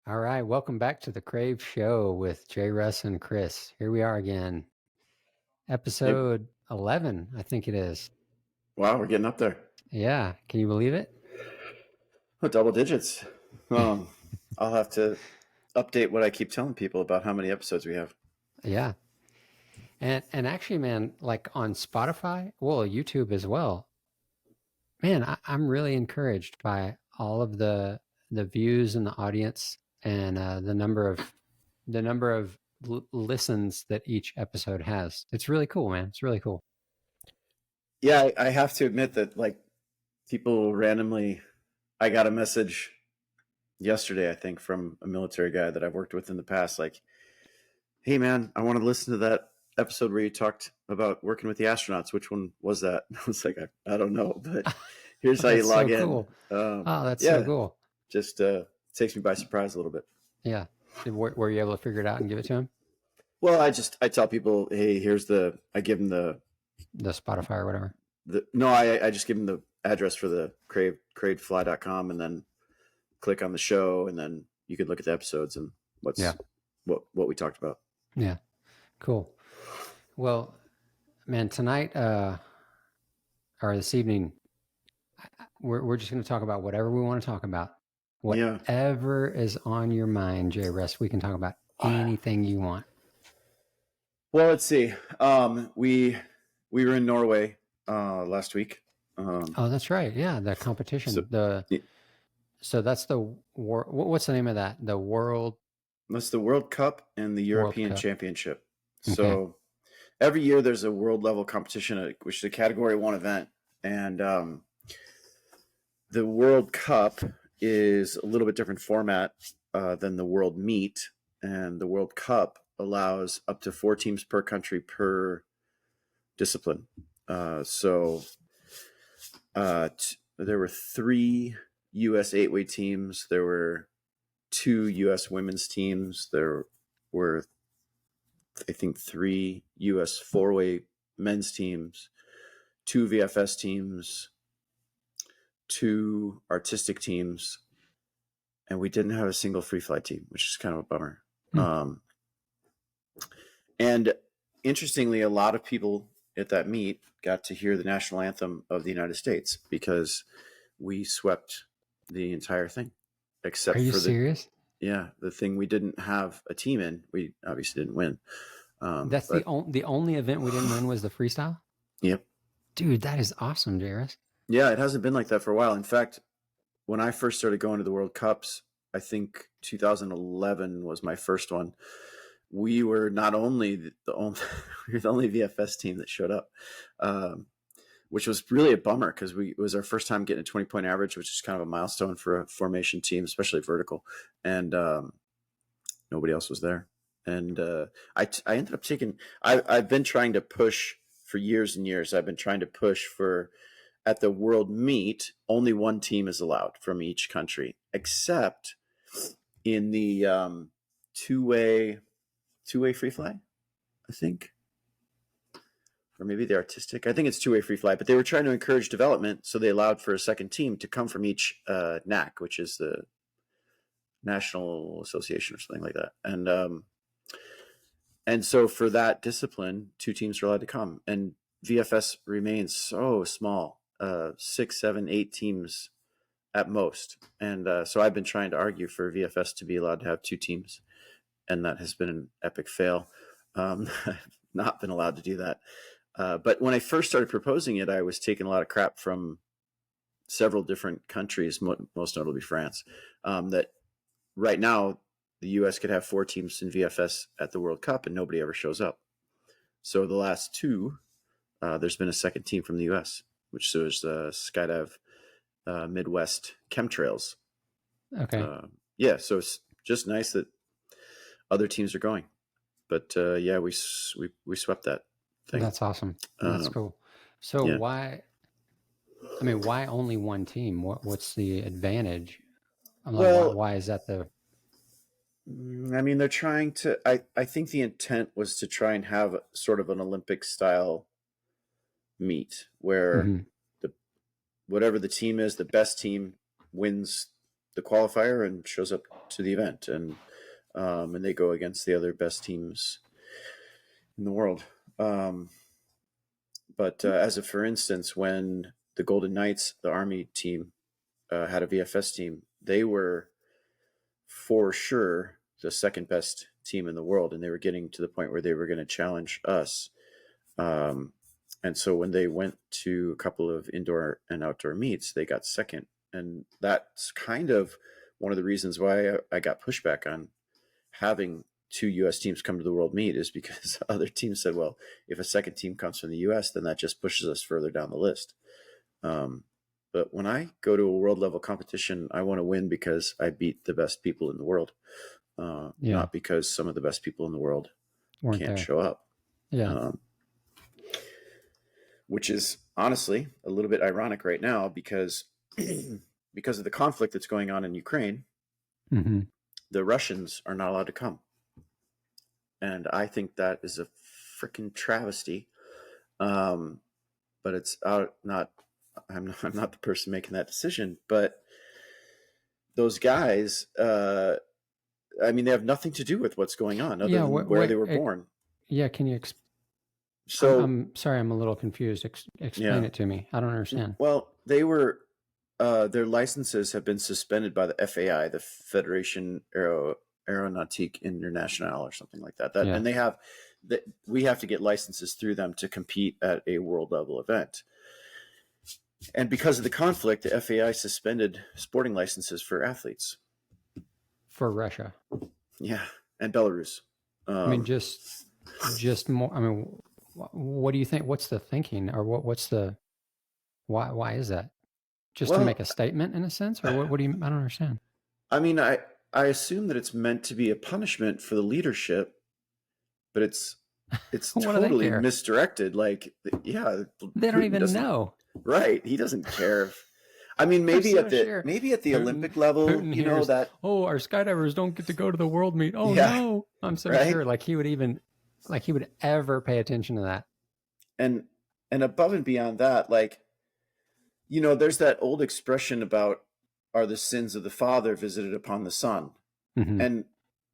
All right, welcome back to the Crave Show with JRuss and Chris. Here we are again. Hey, Episode 11, I think it is. wow, we're getting up there. Yeah, can you believe it? Oh, double digits. Um, I'll have to update what I keep telling people about how many episodes we have. Yeah. And actually, man, like on Spotify, well, YouTube as well. Man, I'm really encouraged by all of the views and the audience and the number of listens that each episode has. It's really cool, man. It's really cool. Yeah, I have to admit that people randomly. I got a message yesterday, I think, from a military guy that I've worked with in the past. Like, hey man, I want to listen to that episode where you talked about working with the astronauts. Which one was that? I was like, I don't know, but here's how you That's so log in. cool. Oh, that's so Yeah, cool. just takes me by surprise a little bit. Yeah. Were you able to figure it out and give it to him? Well, I tell people, hey, I give them The Spotify or whatever. no, I just give them the address for the cravedfly.com and then click on the show, and then you could look at the episodes and Yeah. what we talked about. Yeah. Cool. Well, man, tonight or this evening, we're just going to talk about whatever we want to talk about. Yeah. Whatever is on your mind, Jay Rest, we can talk about anything you want. Well, let's see. We were in Norway last week. Oh, that's right. Yeah, the competition. So that's the what's the name of that? The That's the World Cup and the World European Cup. Championship. Okay. So every year there's a world level competition, which is a Category 1 event, and the World Cup is a little bit different format than the World Meet, and the World Cup allows up to 4 teams per country per discipline. So there were 3 U.S. 8-way teams. There were 2 U.S. women's teams. There were, I think, 3 U.S. 4-way men's teams, 2 VFS teams, 2 artistic teams, and we didn't have a single free fly team, which is kind of a bummer. And interestingly, a lot of people at that meet got to hear the national anthem of the United States because we swept the entire thing, except Are you for serious? the thing we didn't have a team in. We obviously didn't win. That's the only event we didn't win was the freestyle? Yep. Dude, that is awesome, Jairus. Yeah, it hasn't been like that for a while. In fact, when I first started going to the World Cups, I think 2011 was my first one. We were not only the only VFS team that showed up, which was really a bummer because it was our first time getting a 20-point average, which is kind of a milestone for a formation team, especially vertical. And nobody else was there. And I ended up taking. I've been trying to push for years and years. I've been trying to push for at the World Meet, only 1 team is allowed from each country, except in the two-way free fly, I think, or maybe the artistic. I think it's two-way free fly, but they were trying to encourage development, so they allowed for a second team to come from each NAC, which is the National Association or something like that. And so for that discipline, 2 teams are allowed to come, and VFS remains so small, 6, 7, 8 teams at most. And so I've been trying to argue for VFS to be allowed to have 2 teams, and that has been an epic fail. I've not been allowed to do that. But when I first started proposing it, I was taking a lot of crap from several different countries, most notably France, that right now the U.S. could have 4 teams in VFS at the World Cup and nobody ever shows up. So the last 2, there's been a second team from the U.S., which is Skydive Midwest Chemtrails. Okay. So it's just nice that other teams are going. But we swept that thing. That's awesome. That's cool. So why only 1 team? What's the advantage? Why is that the? I mean, they're trying to. I think the intent was to try and have sort of an Olympic style meet where whatever the team is, the best team wins the qualifier and shows up to the event, and they go against the other best teams in the world. But as a for instance, when the Golden Knights, the Army team, had a VFS team, they were for sure the second best team in the world, and they were getting to the point where they were going to challenge us. And so when they went to a couple of indoor and outdoor meets, they got second. And that's kind of one of the reasons why I got pushback on having two U.S. teams come to the world meet, is because other teams said, well, if a second team comes from the U.S., then that just pushes us further down the list. But when I go to a world level competition, I want to win because I beat the best people in the world, not because some of the best people in the world can't show up. Yeah. Which is honestly a little bit ironic right now because of the conflict that's going on in Ukraine. Mm-hmm. The Russians are not allowed to come. And I think that is a freaking travesty. But it's not, I'm not the person making that decision, but those guys, I mean, they have nothing to do with what's going on other than where they were born. Yeah. Can you So I'm sorry, I'm a little confused. Explain it to me. I don't understand. Well, they were, their licenses have been suspended by the FAI, the Federation Aeronautique Internationale, or something like that. And they have, we have to get licenses through them to compete at a world level event. And because of the conflict, the FAI suspended sporting licenses for athletes. For Russia. Yeah, and Belarus. I mean, just more. I mean, what do you think? What's the thinking, or what's the why is that? Just to make a statement, in a sense, or what do you? I don't understand. I mean, I assume that it's meant to be a punishment for the leadership, but it's totally misdirected. Like, yeah, they don't even know. Right, he doesn't care. I mean, maybe at the Olympic level, Putin you know that. Oh, our skydivers don't get to go to the world meet. Oh no, I'm so sure. Like he would ever pay attention to that. And above and beyond that, like, you know, there's that old expression about, are the sins of the father visited upon the son? Mm-hmm.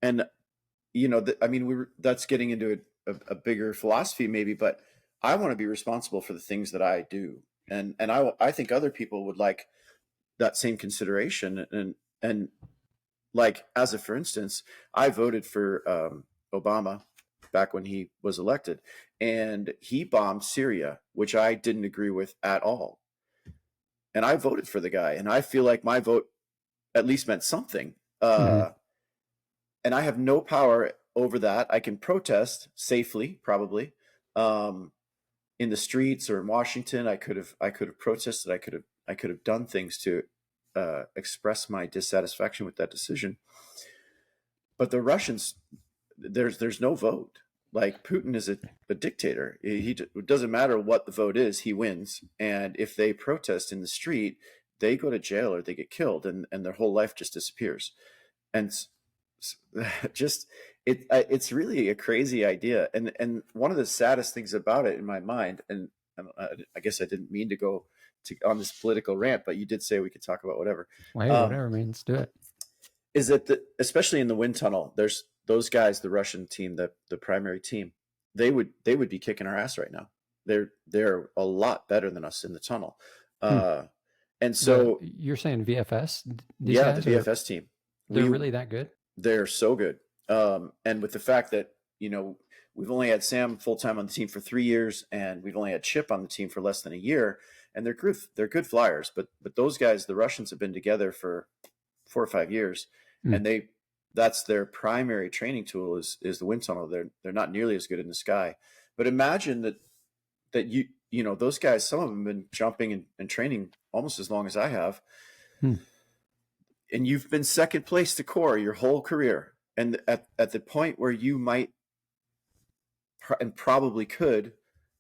And you know, I mean, that's getting into a bigger philosophy maybe, but I want to be responsible for the things that I do. And I think other people would like that same consideration. And like, as a, for instance, I voted for Obama back when he was elected, and he bombed Syria, which I didn't agree with at all. And I voted for the guy, and I feel like my vote at least meant something. And I have no power over that. I can protest safely, probably, in the streets or in Washington. I could have protested. I could have done things to express my dissatisfaction with that decision. But the Russians, there's no vote. Like, Putin is a dictator. It doesn't matter what the vote is, he wins. And if they protest in the street, they go to jail or they get killed, and their whole life just disappears. And just it's really a crazy idea. And one of the saddest things about it in my mind, and I guess I didn't mean to go on this political rant, but you did say we could talk about whatever. Whatever, man, let's do it. Is that especially in the wind tunnel, there's those guys, the Russian team, the primary team, they would be kicking our ass right now. They're a lot better than us in the tunnel. And so you're saying VFS? The VFS team. They're really that good? They're so good. And with the fact that, you know, we've only had Sam full-time on the team for 3 years, and we've only had Chip on the team for less than a year, and they're good flyers. But those guys, the Russians, have been together for 4 or 5 years, and that's their primary training tool is the wind tunnel. They're not nearly as good in the sky. But imagine that you know, those guys, some of them have been jumping and training almost as long as I have. And you've been second place to core your whole career. And at the point where you might and probably could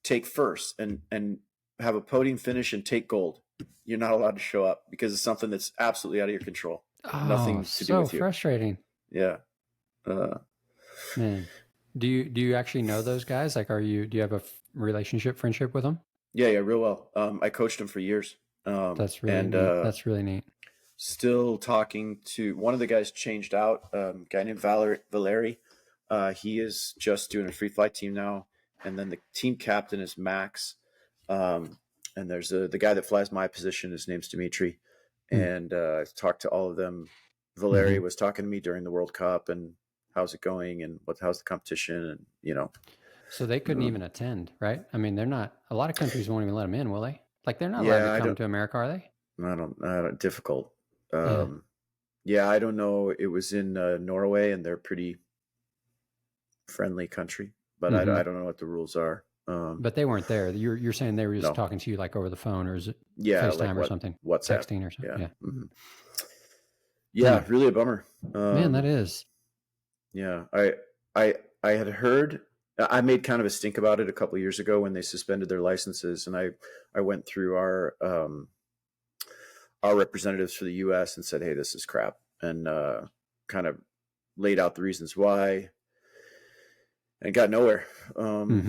take first and have a podium finish and take gold, you're not allowed to show up because it's something that's absolutely out of your control. Nothing to do with you. So frustrating. Yeah. Man, do you actually know those guys? Like, do you have a friendship with them? Yeah, real well. I coached them for years. That's really neat. That's really neat. still talking to one of the guys. Changed out, a guy named Valeri. He is just doing a free flight team now, and then the team captain is Max. And there's the guy that flies my position. His name's Dimitri, and I've talked to all of them. Valeri was talking to me during the World Cup and how's it going and how's the competition, and So they couldn't even attend, right? I mean, they're not. A lot of countries won't even let them in, will they? Like they're not allowed to yeah, come to America, are they? I don't difficult. Yeah. Yeah, I don't know. It was in Norway, and they're pretty friendly country, but I don't know what the rules are. But they weren't there. You're saying they were just No. talking to you like over the phone, or is it Yeah, FaceTime like or something? WhatsApp. Texting or something? Yeah. Yeah. Yeah, really a bummer. Man, that is. Yeah, I had heard. I made kind of a stink about it a couple of years ago when they suspended their licenses, and I went through our representatives for the U.S. and said, "Hey, this is crap," and kind of laid out the reasons why, and got nowhere.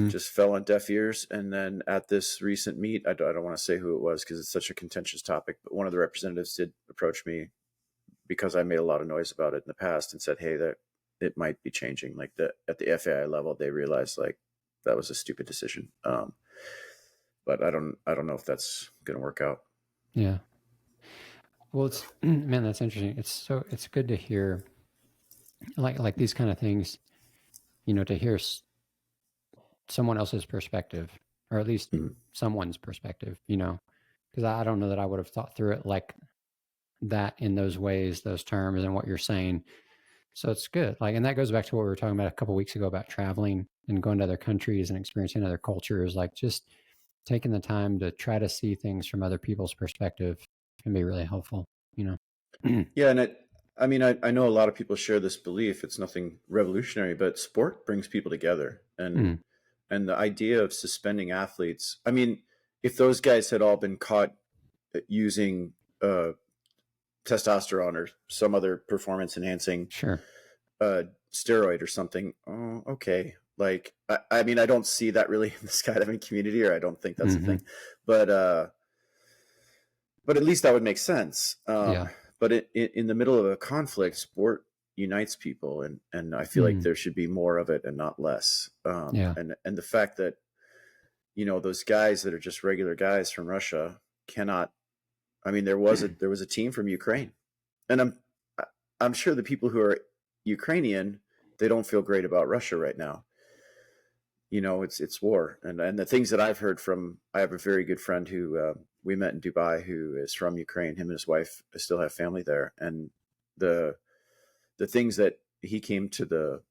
Just fell on deaf ears. And then at this recent meet, I don't want to say who it was because it's such a contentious topic, but one of the representatives did approach me because I made a lot of noise about it in the past and said, "Hey, that it might be changing." Like at the FAI level, they realized like that was a stupid decision. But I don't know if that's going to work out. Yeah. Well, it's man, that's interesting. It's good to hear like these kind of things, to hear someone else's perspective, or at least someone's perspective, because I don't know that I would have thought through it like that in those ways, those terms, and what you're saying. So it's good. Like, and that goes back to what we were talking about a couple of weeks ago about traveling and going to other countries and experiencing other cultures. Like, just taking the time to try to see things from other people's perspective can be really helpful. Yeah, and I know a lot of people share this belief. It's nothing revolutionary, but sport brings people together, and the idea of suspending athletes. I mean, if those guys had all been caught using testosterone or some other performance enhancing steroid or something, oh, okay. Like, I mean, I don't see that really in the skydiving community, or I don't think that's a thing, but at least that would make sense. But in the middle of a conflict, sport unites people, and I feel like there should be more of it and not less. And the fact that those guys that are just regular guys from Russia cannot. I mean, there was a team from Ukraine, and I'm sure the people who are Ukrainian, they don't feel great about Russia right now. It's war, and the things that I've heard from. I have a very good friend who we met in Dubai, who is from Ukraine. Him and his wife still have family there, and the things that he came to the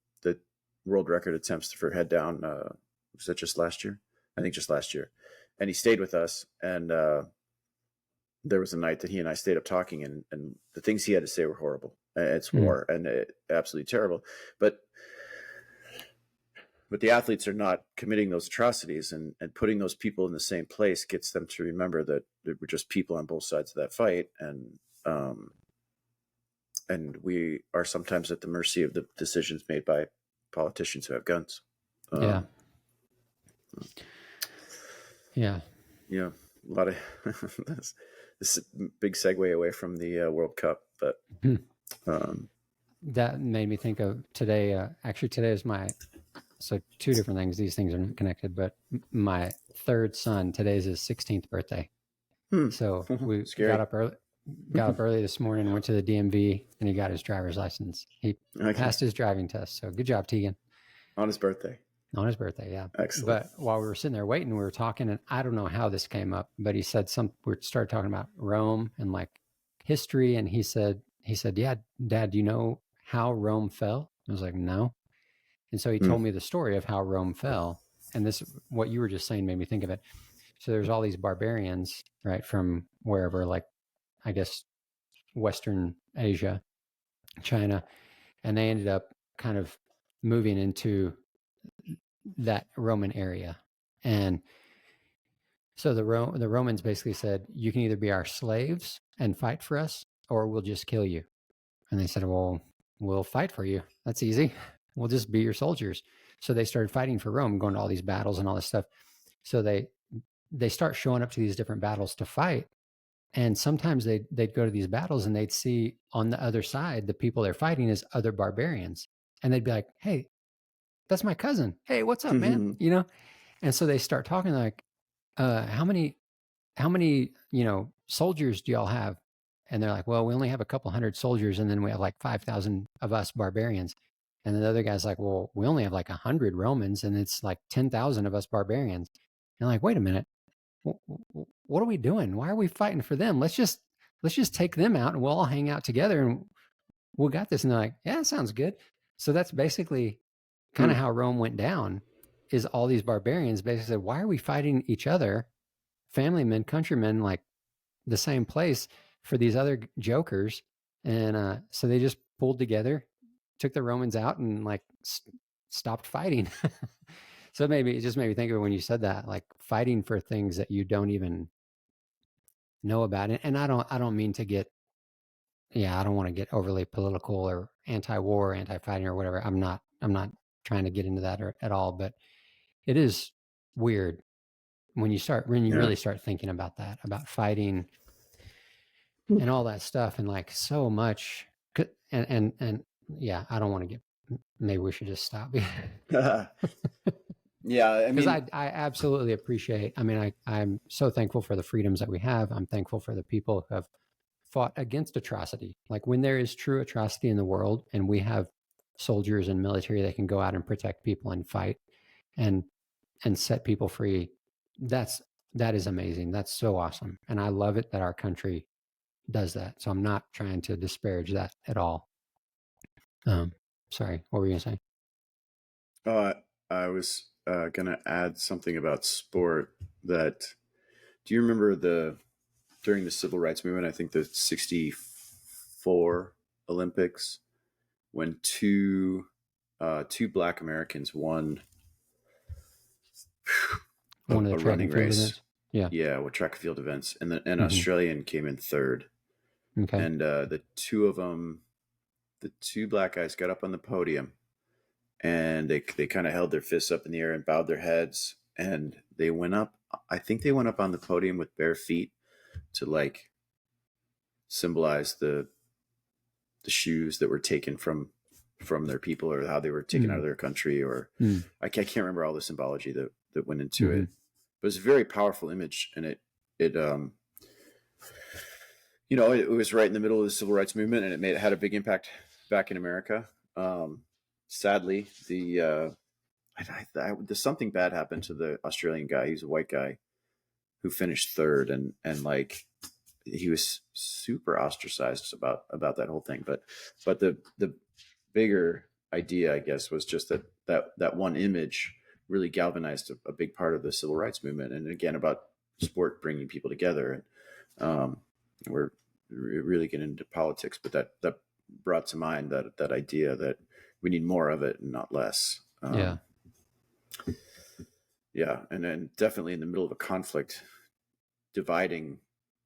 world record attempts for head down. Was that just last year? I think just last year, and he stayed with us, and there was a night that he and I stayed up talking, and the things he had to say were horrible. It's war, and absolutely terrible, but the athletes are not committing those atrocities, and putting those people in the same place gets them to remember that we're just people on both sides of that fight, and we are sometimes at the mercy of the decisions made by politicians who have guns. Yeah. A lot of this is a big segue away from the World Cup, but that made me think of today. Actually, today is so two different things. These things are not connected, but my third son, today's his 16th birthday. So we got up early this morning, went to the DMV, and he got his driver's license. He passed his driving test. So good job, Tegan. On his birthday. On his birthday, yeah. Excellent. But while we were sitting there waiting, we were talking, and I don't know how this came up, but he said we started talking about Rome and like history, and he said, "Yeah, Dad, do you know how Rome fell?" I was like, "No." And so he told me the story of how Rome fell. And what you were just saying made me think of it. So there's all these barbarians, right, from wherever, like, I guess, Western Asia, China, and they ended up kind of moving into that Roman area. And so the Romans basically said, you can either be our slaves and fight for us, or we'll just kill you. And they said, well, we'll fight for you. That's easy. We'll just be your soldiers. So they started fighting for Rome, going to all these battles and all this stuff. So they start showing up to these different battles to fight. And sometimes they'd go to these battles and they'd see on the other side the people they're fighting as other barbarians, and they'd be like, "Hey, that's my cousin. Hey, what's up, man?" You know. And so they start talking like, how many soldiers do y'all have? And they're like, well, we only have a couple hundred soldiers, and then we have like 5,000 of us barbarians. And then the other guy's like, well, we only have like 100 Romans, and it's like 10,000 of us barbarians. And like, wait a minute, what are we doing? Why are we fighting for them? Let's just take them out, and we'll all hang out together, and we'll got this. And they're like, yeah, that sounds good. So that's basically kind of how Rome went down. Is all these barbarians basically said, why are we fighting each other, family men, countrymen, like the same place for these other jokers? And so they just pulled together, took the Romans out, and like stopped fighting. So maybe it just made me think of it when you said that, like fighting for things that you don't even know about. And I don't mean to get, yeah, I don't want to get overly political or anti-war, anti-fighting or whatever. I'm not trying to get into that at all, but it is weird when you Yeah. really start thinking about that, about fighting and all that stuff, and like so much. And yeah, I don't want to get. Maybe we should just stop. Yeah, I Because mean, I absolutely appreciate. I mean, I'm so thankful for the freedoms that we have. I'm thankful for the people who have fought against atrocity. Like when there is true atrocity in the world, and we have soldiers and military that can go out and protect people and fight and set people free. That is amazing. That's so awesome, and I love it that our country does that. So I'm not trying to disparage that at all. Um, Sorry, what were you gonna say? uh, I was gonna add something about sport. That do you remember during the civil rights movement? I think the '64 Olympics when two Black Americans won One of the a track running and field race. events. Yeah. Yeah, with track and field events, and an Mm-hmm. Australian came in third. Okay. And the two of them, the two Black guys, got up on the podium, and they kind of held their fists up in the air and bowed their heads, and they went up. I think they went up on the podium with bare feet to like symbolize the shoes that were taken from their people, or how they were taken out Mm. of their country, or Mm. I can't remember all the symbology that went into Mm-hmm. it. But it's a very powerful image, and it it was right in the middle of the civil rights movement, and it had a big impact back in America. Sadly, the something bad happened to the Australian guy. He's a white guy who finished third, and like he was super ostracized about that whole thing. But the bigger idea, I guess, was just that one image really galvanized a big part of the civil rights movement, and again about sport bringing people together. And we're really getting into politics, but that brought to mind that idea that we need more of it and not less. Yeah. Yeah, and then definitely in the middle of a conflict,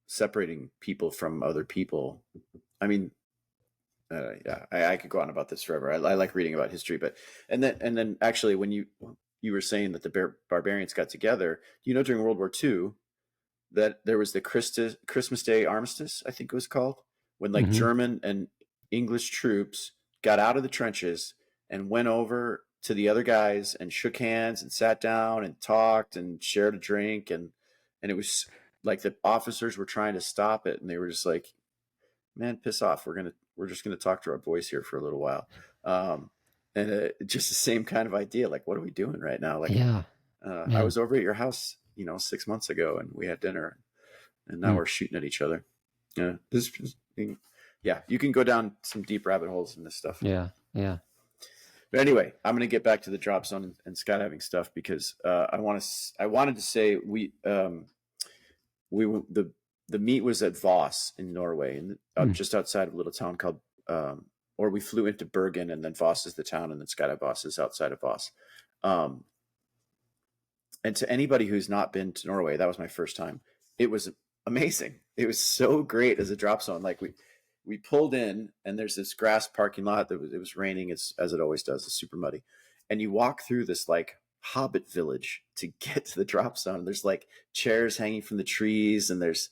separating people from other people. I mean, yeah, I could go on about this forever. I like reading about history, but and then actually, when you were saying that the barbarians got together, during World War II, that there was the Christmas Day Armistice, I think it was called, when like Mm-hmm. German and English troops got out of the trenches and went over to the other guys and shook hands and sat down and talked and shared a drink, and it was like the officers were trying to stop it, and they were just like, man, piss off. We're just gonna talk to our boys here for a little while. And just the same kind of idea. Like, what are we doing right now? Like, Yeah, I man. was over at your house, 6 months ago, and we had dinner, and now Mm. we're shooting at each other. Yeah, yeah, you can go down some deep rabbit holes in this stuff. Yeah. Yeah. But anyway, I'm going to get back to the drop zone and skydiving stuff, because I wanted to say the meet was at Voss in Norway, and Mm. just outside of a little town called, or we flew into Bergen, and then Voss is the town, and then Skydive Voss is outside of Voss. Um, and to anybody who's not been to Norway, that was my first time. It was amazing. It was so great as a drop zone. Like we pulled in, and there's this grass parking lot it was raining, as it always does. It's super muddy, and you walk through this like hobbit village to get to the drop zone. There's like chairs hanging from the trees, and there's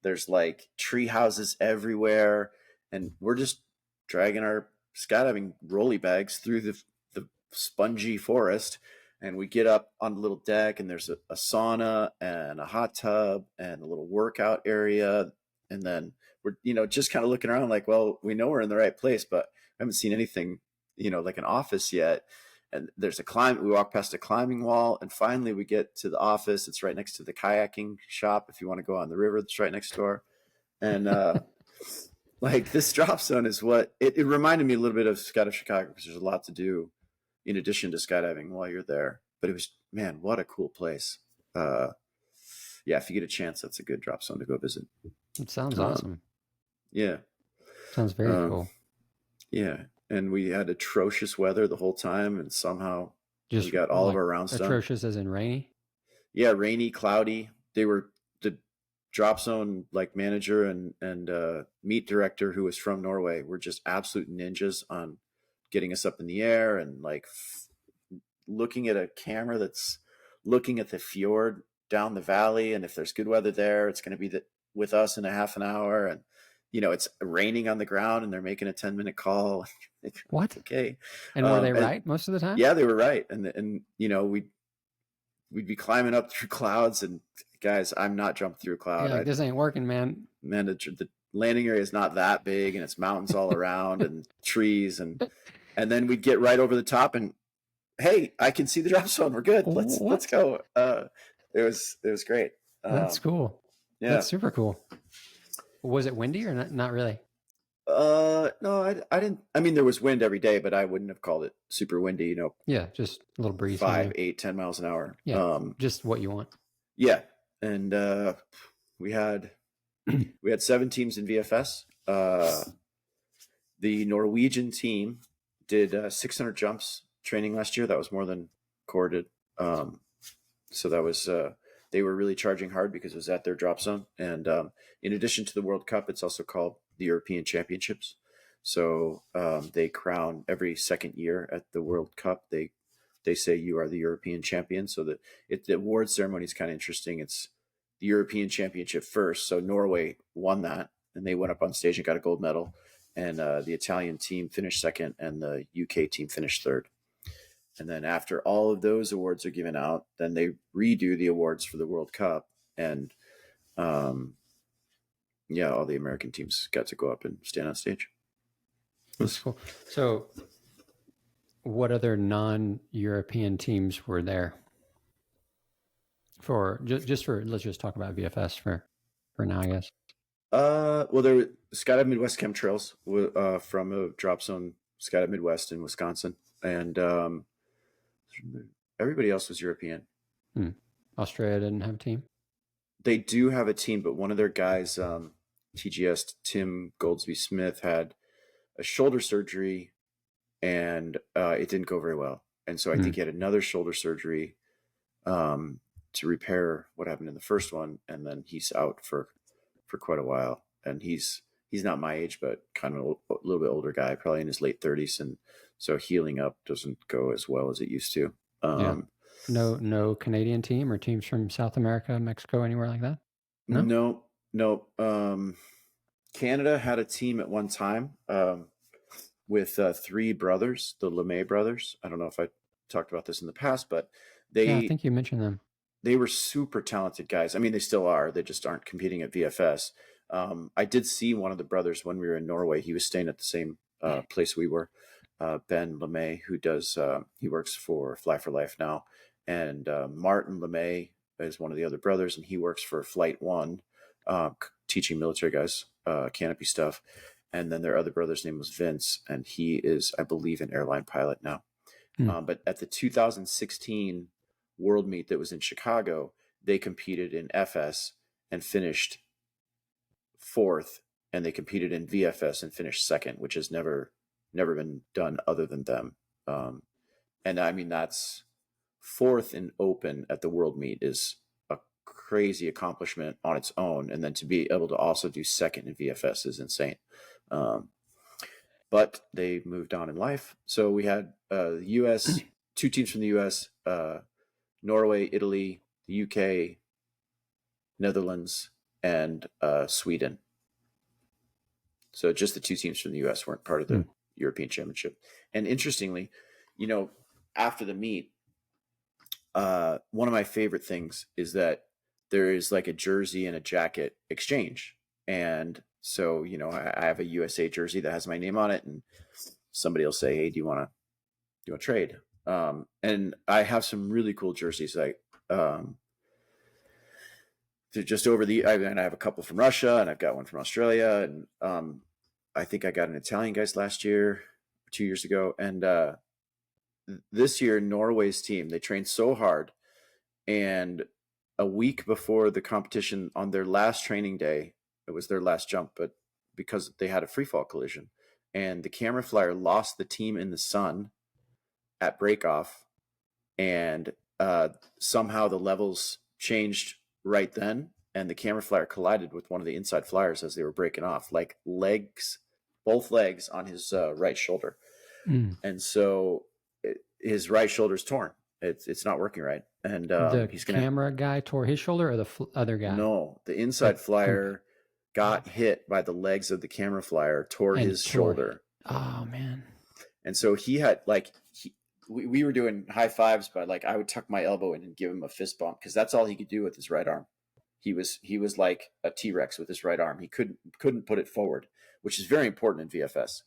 There's like tree houses everywhere, and we're just dragging our skydiving rolly bags through the spongy forest, and we get up on the little deck, and there's a sauna and a hot tub and a little workout area, and then we're just kind of looking around like, well, we know we're in the right place, but I haven't seen anything like an office yet. And there's we walk past a climbing wall, and finally we get to the office. It's right next to the kayaking shop. If you want to go on the river, that's right next door. And like this drop zone is what it reminded me a little bit of Skydive Chicago, because there's a lot to do in addition to skydiving while you're there. But it was, man, what a cool place. Yeah, if you get a chance, that's a good drop zone to go visit. It sounds awesome. Yeah. Sounds very cool. Yeah. And we had atrocious weather the whole time, and somehow we got all of our rounds done. Atrocious as in rainy? Yeah, rainy, cloudy. They were the drop zone like manager and meet director, who was from Norway, were just absolute ninjas on getting us up in the air and like looking at a camera that's looking at the fjord down the valley, and if there's good weather there, it's going to be with us in a half an hour, and it's raining on the ground, and they're making a 10-minute call. What? Okay. And were they right most of the time? Yeah, they were right. And we'd be climbing up through clouds, and guys, I'm not jumping through a cloud. Yeah, this ain't working, man. Man, the landing area is not that big, and it's mountains all around and trees, and then we'd get right over the top, and hey, I can see the drop zone. We're good. Let's go. It was great. That's cool. Yeah, that's super cool. Was it windy or not really? No, I didn't. I mean, there was wind every day, but I wouldn't have called it super windy. Yeah, just a little breeze. 5, 8, 10 miles an hour. Yeah, just what you want. Yeah, and we had 7 teams in VFS. The Norwegian team did 600 jumps training last year. That was more than Core did. So that was they were really charging hard because it was at their drop zone. And in addition to the World Cup, it's also called the European Championships. So they crown every second year at the World Cup. They say you are the European champion. So the award ceremony is kind of interesting. It's the European Championship first. So Norway won that, and they went up on stage and got a gold medal. And the Italian team finished second, and the UK team finished third. And then after all of those awards are given out, then they redo the awards for the World Cup. And yeah, all the American teams got to go up and stand on stage. That's cool. So what other non-European teams were there? Let's just talk about VFS for now, I guess. Well, there were Skydive Midwest Chemtrails from a drop zone, Skydive Midwest in Wisconsin, and everybody else was European. Australia didn't have a team? They do have a team, but one of their guys, TGS Tim Goldsby Smith, had a shoulder surgery, and it didn't go very well. And so I think he had another shoulder surgery to repair what happened in the first one, and then he's out for quite a while. And he's not my age, but kind of a little bit older guy, probably in his late 30s, and so healing up doesn't go as well as it used to. No Canadian team or teams from South America, Mexico, anywhere like that? No. Canada had a team at one time with 3 brothers, the LeMay brothers. I don't know if I talked about this in the past, but I think you mentioned them. They were super talented guys. I mean, they still are. They just aren't competing at VFS. I did see one of the brothers when we were in Norway. He was staying at the same place we were. Ben LeMay, who does he works for Fly for Life now, and Martin LeMay is one of the other brothers, and he works for Flight One, teaching military guys canopy stuff. And then their other brother's name was Vince, and he is, I believe, an airline pilot now. But at the 2016 World Meet that was in Chicago, they competed in FS and finished 4th, and they competed in VFS and finished 2nd, which has never been done other than them. And I mean, that's 4th in open at the World Meet is a crazy accomplishment on its own. And then to be able to also do 2nd in VFS is insane. But they moved on in life. So we had the US, 2 teams from the US, Norway, Italy, the UK, Netherlands, and Sweden. So just the two teams from the U.S. weren't part of the European Championship. And interestingly, after the meet, one of my favorite things is that there is like a jersey and a jacket exchange. And so, I have a USA jersey that has my name on it, and somebody will say, "Hey, do you want to trade?" And I have some really cool jerseys. Like, just over I have a couple from Russia, and I've got one from Australia, and I think I got an Italian guys last year, 2 years ago, and this year Norway's team, they trained so hard, and a week before the competition, on their last training day, it was their last jump, but because they had a free fall collision, and the camera flyer lost the team in the sun at breakoff, and somehow the levels changed right then, and the camera flyer collided with one of the inside flyers as they were breaking off, like both legs on his right shoulder. And so his right shoulder's torn. It's not working right. And the camera guy tore his shoulder, or the other guy? No, the inside flyer got hit by the legs of the camera flyer, tore his shoulder. Oh, man. And so he had we were doing high fives, but like I would tuck my elbow in and give him a fist bump, because that's all he could do with his right arm. He was like a T-Rex with his right arm. He couldn't put it forward, which is very important in VFS.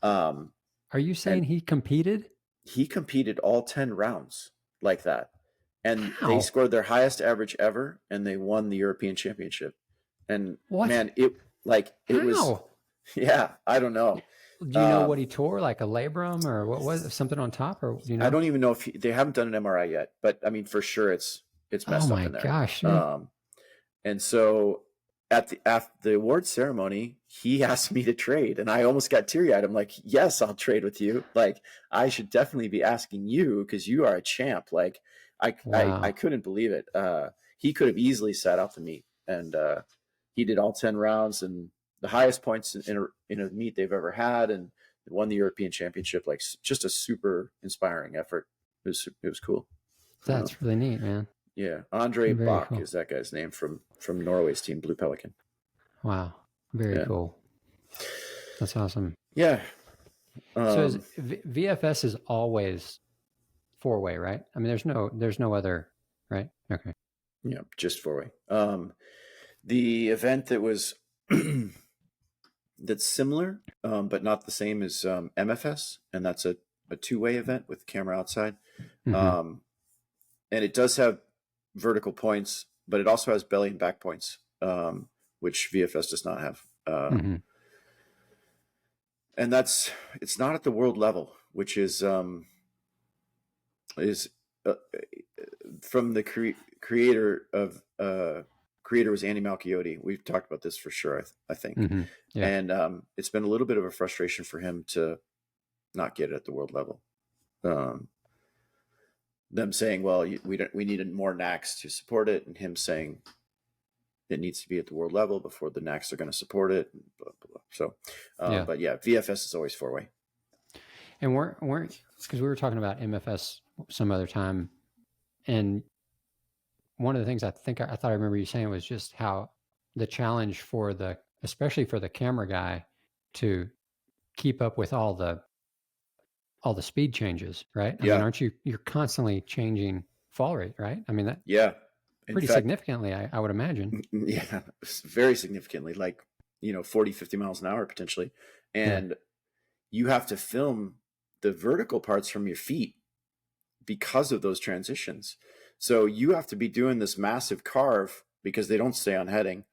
Are you saying he competed? He competed all 10 rounds like that. And they scored their highest average ever, and they won the European Championship. And man, it was, yeah, I don't know. Do you know what he tore? Like a labrum, or what was it? Something on top, or I don't even know if they haven't done an MRI yet, but I mean, for sure it's messed up in there. Oh my gosh. And so at the award ceremony, he asked me to trade, and I almost got teary-eyed. I'm like, yes, I'll trade with you. Like, I should definitely be asking you, because you are a champ. Like, I couldn't believe it. He could have easily sat out the meet, and he did all 10 rounds and the highest points in a meet they've ever had, and won the European Championship. Like, just a super inspiring effort. It was cool. That's really neat, man. Yeah, Andre Bach is that guy's name, from Norway's team, Blue Pelican. Wow, very cool. That's awesome. Yeah. So VFS is always 4-way, right? I mean, there's no other, right? Okay. Yeah, just 4-way. The event that was that's similar, but not the same, as MFS, and that's a 2-way event with camera outside. And it does have vertical points, but it also has belly and back points, which VFS does not have. And it's not at the world level, which is from the creator was Andy Malchiotti. We've talked about this for sure, I think. And it's been a little bit of a frustration for him to not get it at the world level. Them saying, well, we needed more NACs to support it, and him saying it needs to be at the world level before the NACs are going to support it. And blah, blah, blah. So, but yeah, VFS is always 4-way. And weren't because we were talking about MFS some other time, and one of the things I thought I remember you saying was just how the challenge especially for the camera guy, to keep up with all the speed changes, right? I mean, you're constantly changing fall rate, right? I mean, that pretty significantly, I would imagine. Yeah, very significantly, like 40, 50 miles an hour potentially. And you have to film the vertical parts from your feet because of those transitions. So you have to be doing this massive carve, because they don't stay on heading,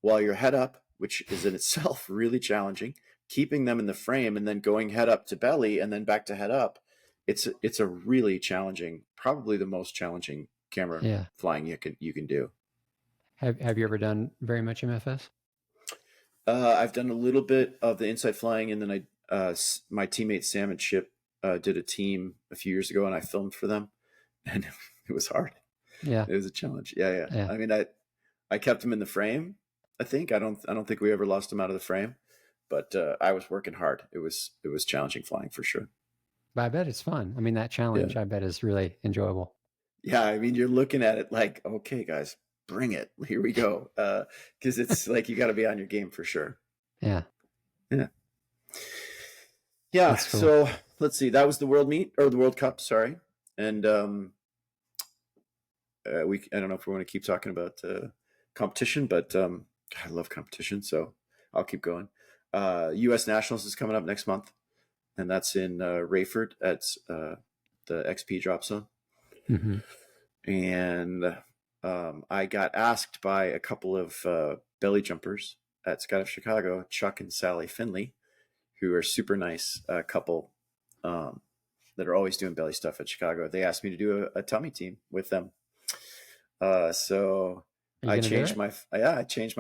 while you're head up, which is in itself really challenging, keeping them in the frame, and then going head up to belly and then back to head up. It's a really challenging, probably the most challenging camera flying you can do. Have you ever done very much MFS? I've done a little bit of the inside flying, and then my teammate Sam and Chip did a team a few years ago, and I filmed for them, and it was hard. Yeah, it was a challenge. Yeah. I mean, I kept him in the frame. I think I don't think we ever lost him out of the frame, but I was working hard. It was challenging flying for sure. But I bet it's fun. I mean, that challenge I bet is really enjoyable. Yeah, I mean, you're looking at it like, okay, guys, bring it. Here we go. Because it's like you got to be on your game for sure. Yeah. Yeah. Yeah. That's cool. So let's see. That was the World Meet or the World Cup. Sorry. And I don't know if we want to keep talking about competition, but I love competition, so I'll keep going. U.S. Nationals is coming up next month, and that's in Rayford at the XP Drop Zone. Mm-hmm. And I got asked by a couple of belly jumpers at Skydive Chicago, Chuck and Sally Finley, who are super nice couple that are always doing belly stuff at Chicago. They asked me to do a tummy team with them. So I changed my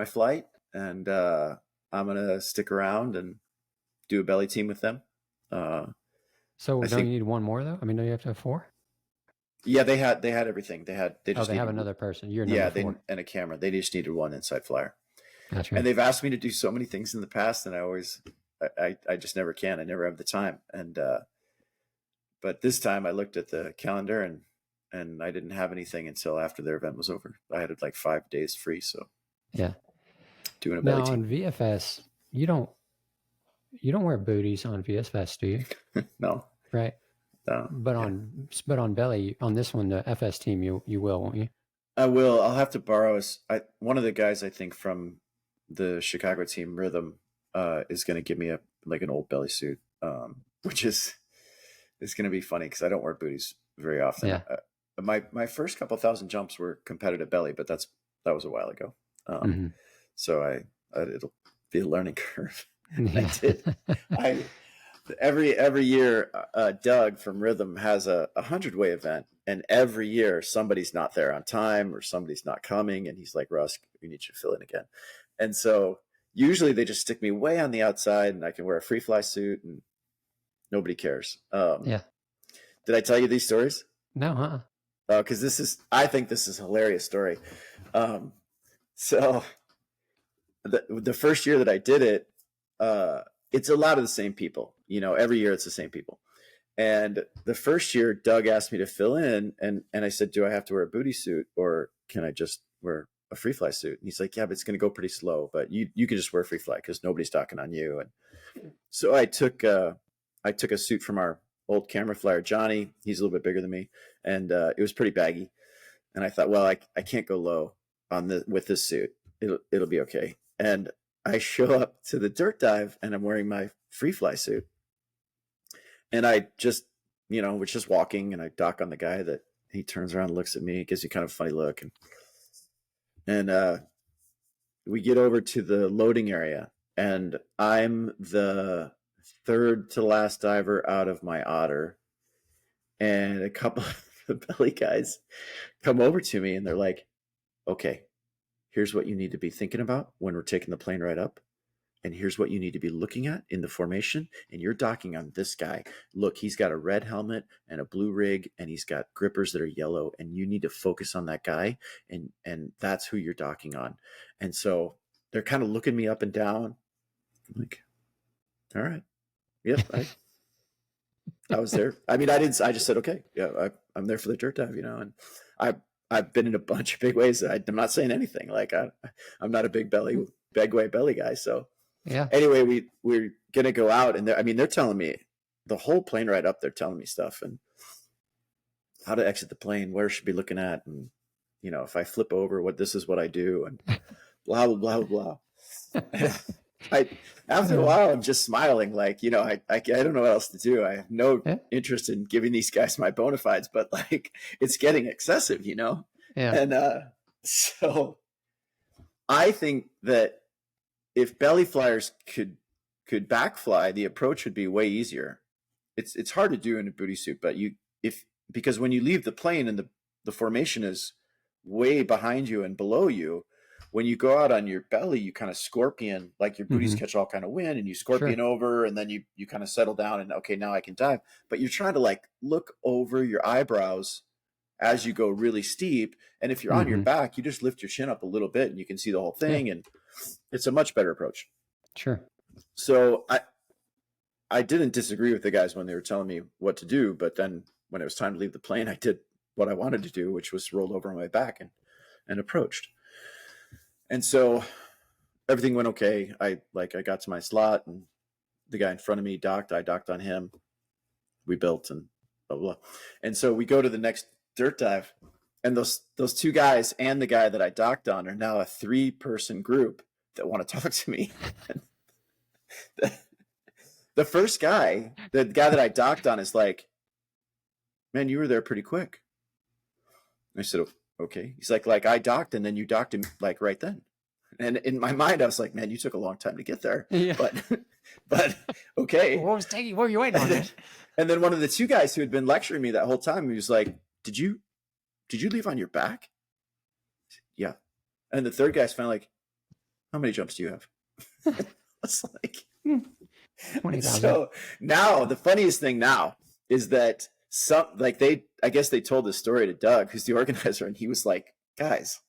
flight, and I'm gonna stick around and do a belly team with them. So don't you need one more though? I mean, don't you have to have 4? Yeah, they had everything. They just they have needed, another person. You're number 4. and a camera. They just needed one inside flyer. Gotcha. And they've asked me to do so many things in the past, and I just never can. I never have the time. And but this time I looked at the calendar and I didn't have anything until after their event was over. I had like 5 days free, so yeah, doing a belly team. On VFS, you don't wear booties on VFS, do you? No, right? No. But on belly, on this one, the FS team, you will, won't you? I will. I'll have to borrow one of the guys I think from the Chicago team, Rhythm, is going to give me an old belly suit, which is going to be funny because I don't wear booties very often. Yeah. My first couple thousand jumps were competitive belly, but that was a while ago. So it'll be a learning curve. Yeah. Every year, Doug from Rhythm has a 100-way event, and every year somebody's not there on time or somebody's not coming, and he's like, "Russ, we need you to fill in again." And so usually they just stick me way on the outside, and I can wear a free fly suit, and nobody cares. Yeah. Did I tell you these stories? No, because I think this is a hilarious story. So the first year that I did it, it's a lot of the same people. Every year it's the same people. And the first year, Doug asked me to fill in, and I said, "Do I have to wear a booty suit, or can I just wear a free fly suit?" And he's like, "Yeah, but it's going to go pretty slow, but you can just wear free fly because nobody's talking on you." And so I took a suit from our old camera flyer, Johnny. He's a little bit bigger than me, and it was pretty baggy. And I thought, well, I can't go low with this suit. It'll be okay. And I show up to the dirt dive, and I'm wearing my free fly suit. And I just, was just walking, and I dock on the guy that he turns around and looks at me, gives me kind of a funny look. And we get over to the loading area, and I'm the third to last diver out of my otter. And a couple of the belly guys come over to me, and they're like, "Okay, here's what you need to be thinking about when we're taking the plane right up. And here's what you need to be looking at in the formation. And you're docking on this guy. Look, he's got a red helmet and a blue rig, and he's got grippers that are yellow. And you need to focus on that guy. And that's who you're docking on." And so they're kind of looking me up and down. I'm like, all right. Yep. I was there. I mean, I just said, okay, yeah, I'm there for the dirt dive, and I've been in a bunch of big ways. I'm not saying anything. Like I'm not a big way belly guy. So yeah. Anyway, we're gonna go out, and they're telling me the whole plane ride up. They're telling me stuff and how to exit the plane, where I should be looking at, and if I flip over, this is what I do, and blah blah blah blah. After a while, I'm just smiling, like I don't know what else to do. I have no interest in giving these guys my bona fides, but like it's getting excessive, Yeah. And so I think that if belly flyers could backfly, the approach would be way easier. It's hard to do in a booty suit, but because when you leave the plane and the formation is way behind you and below you, when you go out on your belly, you kind of scorpion, like your booties catch all kind of wind, and you scorpion over, and then you kind of settle down, and okay, now I can dive. But you're trying to like look over your eyebrows as you go really steep. And if you're on your back, you just lift your chin up a little bit and you can see the whole thing. And it's a much better approach. Sure. So I didn't disagree with the guys when they were telling me what to do, but then when it was time to leave the plane, I did what I wanted to do, which was rolled over on my back and approached. And so everything went okay. I got to my slot, and the guy in front of me docked. I docked on him. We built and blah blah. And so we go to the next dirt dive, and those two guys and the guy that I docked on are now a 3-person group that want to talk to me. The first guy, the guy that I docked on, is like, "Man, you were there pretty quick." I said, "Okay." He's like I docked, and then you docked him like right then. And in my mind, I was like, "Man, you took a long time to get there." Yeah. But okay. What were you waiting on? And then one of the two guys who had been lecturing me that whole time, he was like, "Did you leave on your back?" Yeah. And the third guy's finally like, "How many jumps do you have?" It's like, 20,000. so now the funniest thing now is that I guess they told this story to Doug, who's the organizer, and he was like, "Guys,"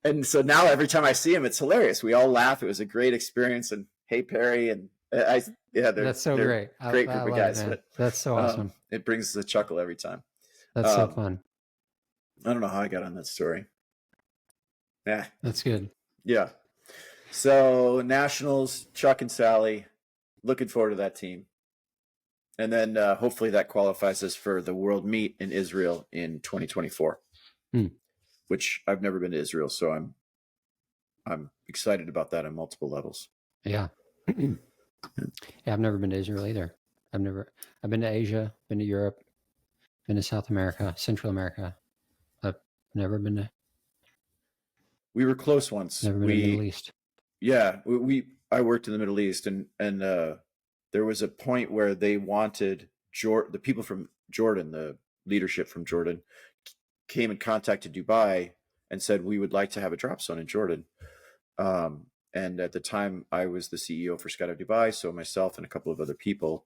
and so now every time I see him, it's hilarious. We all laugh. It was a great experience. And hey, Perry, and that's so great. Great group of guys. But, that's so awesome. It brings us a chuckle every time. That's so fun. I don't know how I got on that story. Yeah, that's good. Yeah. So Nationals, Chuck and Sally, looking forward to that team. And then hopefully that qualifies us for the World Meet in Israel in 2024, which I've never been to Israel, so I'm excited about that on multiple levels. Yeah. Yeah, I've never been to Israel either. I've been to Asia, been to Europe, been to South America, Central America. I've never been to. We were close once. Never been to the Middle East. Yeah, I worked in the Middle East, and there was a point where they wanted the people from Jordan, the leadership from Jordan, came and contacted Dubai and said, "We would like to have a drop zone in Jordan." And at the time, I was the CEO for Skydive Dubai, so myself and a couple of other people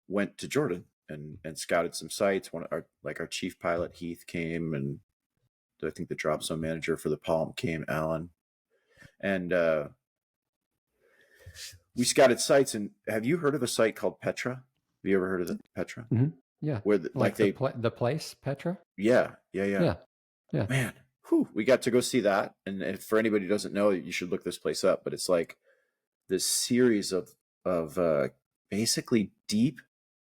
went to Jordan and scouted some sites. Our chief pilot Heath came, and I think the drop zone manager for the Palm came, Alan, and we scouted sites. And have you heard of a site called Petra? Have you ever heard of Petra? Mm-hmm. Yeah. Where the place Petra? Yeah. Man, we got to go see that. And if for anybody who doesn't know, you should look this place up. But it's like this series of basically deep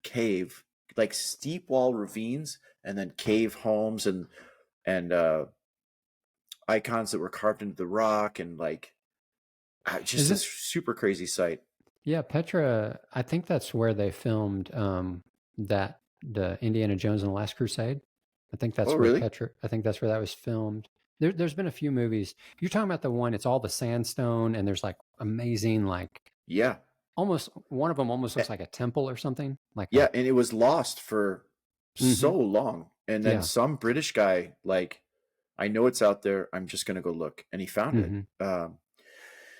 cave, like steep wall ravines, and then cave homes and icons that were carved into the rock, and like just this super crazy site. Yeah, Petra. I think that's where they filmed the Indiana Jones and the Last Crusade. I think that's where Petra. I think that's where that was filmed. There's been a few movies. You're talking about the one. It's all the sandstone, and there's like amazing, like almost one of them almost looks like a temple or something. Like and it was lost for so long, and then some British guy like, "I know it's out there. I'm just gonna go look," and he found it.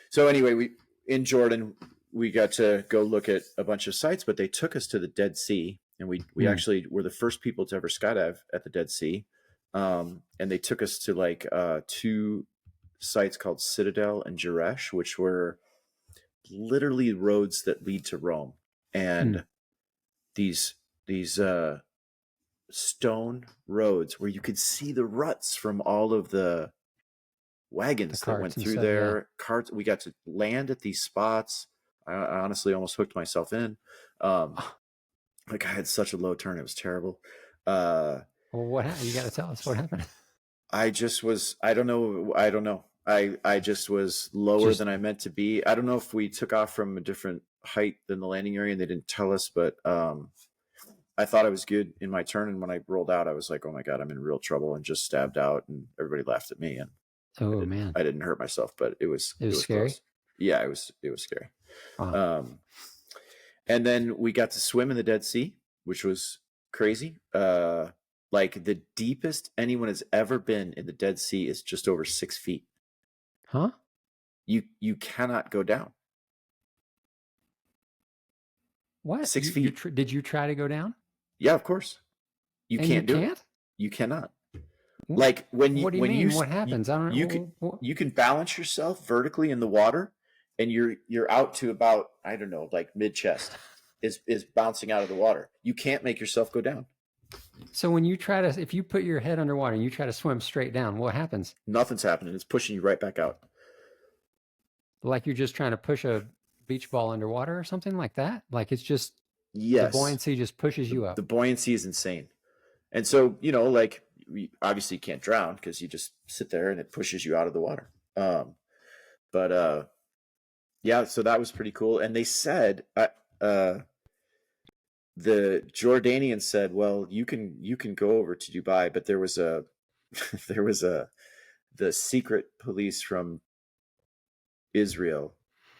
So anyway, in Jordan, we got to go look at a bunch of sites, but they took us to the Dead Sea, and we actually were the first people to ever skydive at the Dead Sea. And they took us to like 2 sites called Citadel and JRuss, which were literally roads that lead to Rome. And these stone roads where you could see the ruts from all of the wagons that went through there. Carts. We got to land at these spots. I honestly almost hooked myself in. Like I had such a low turn. It was terrible. Well, what happened? You got to tell us what happened. I just was, I don't know. I just was lower than I meant to be. I don't know if we took off from a different height than the landing area and they didn't tell us, but I thought I was good in my turn. And when I rolled out, I was like, "Oh my God, I'm in real trouble," and just stabbed out, and everybody laughed at me. And I didn't hurt myself, but it was scary. Close. Yeah, it was scary. Wow. And then we got to swim in the Dead Sea, which was crazy. Like the deepest anyone has ever been in the Dead Sea is just over 6 feet. Huh? You cannot go down. What? 6 feet. Did you try to go down? Yeah, of course. You can't do it. You cannot. Like when you, what do you when mean? you, what happens? I don't know. You can balance yourself vertically in the water, and you're out to about, I don't know, like mid chest is bouncing out of the water. You can't make yourself go down. So when you try to, if you put your head underwater and you try to swim straight down, what happens? Nothing's happening. It's pushing you right back out. Like you're just trying to push a beach ball underwater or something like that? Like it's just the Yes, buoyancy just pushes you the up. buoyancy is insane. And so, you know, like we obviously can't drown because you just sit there and it pushes you out of the water. But yeah, so that was pretty cool. And they said, the Jordanians said, well, you can go over to Dubai, but there was a there was a the secret police from Israel,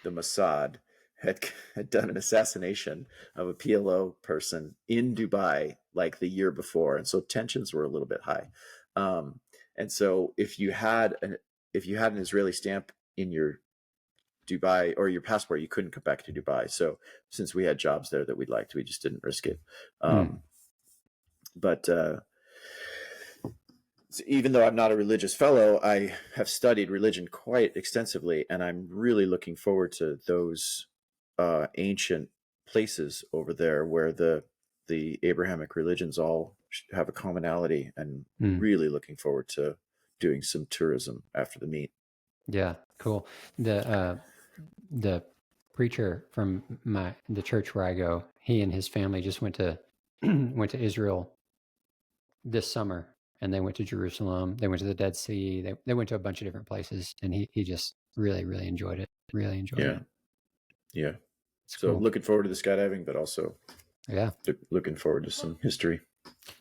the Mossad, had done an assassination of a PLO person in Dubai like the year before, and so tensions were a little bit high. Um, and so if you had an Israeli stamp in your Dubai or your passport, you couldn't come back to Dubai. So since we had jobs there that we liked, we just didn't risk it. Mm. Um, but even though I'm not a religious fellow, I have studied religion quite extensively, and I'm really looking forward to those ancient places over there where the Abrahamic religions all have a commonality, and Mm. really looking forward to doing some tourism after the meet. Yeah, cool. The preacher from the church where I go, he and his family just went to went to Israel this summer, and they went to Jerusalem. They went to the Dead Sea. They went to a bunch of different places, and he just really enjoyed it. Really enjoyed Yeah, it. yeah. It's So cool. looking forward to the skydiving, but also Yeah. looking forward to some history.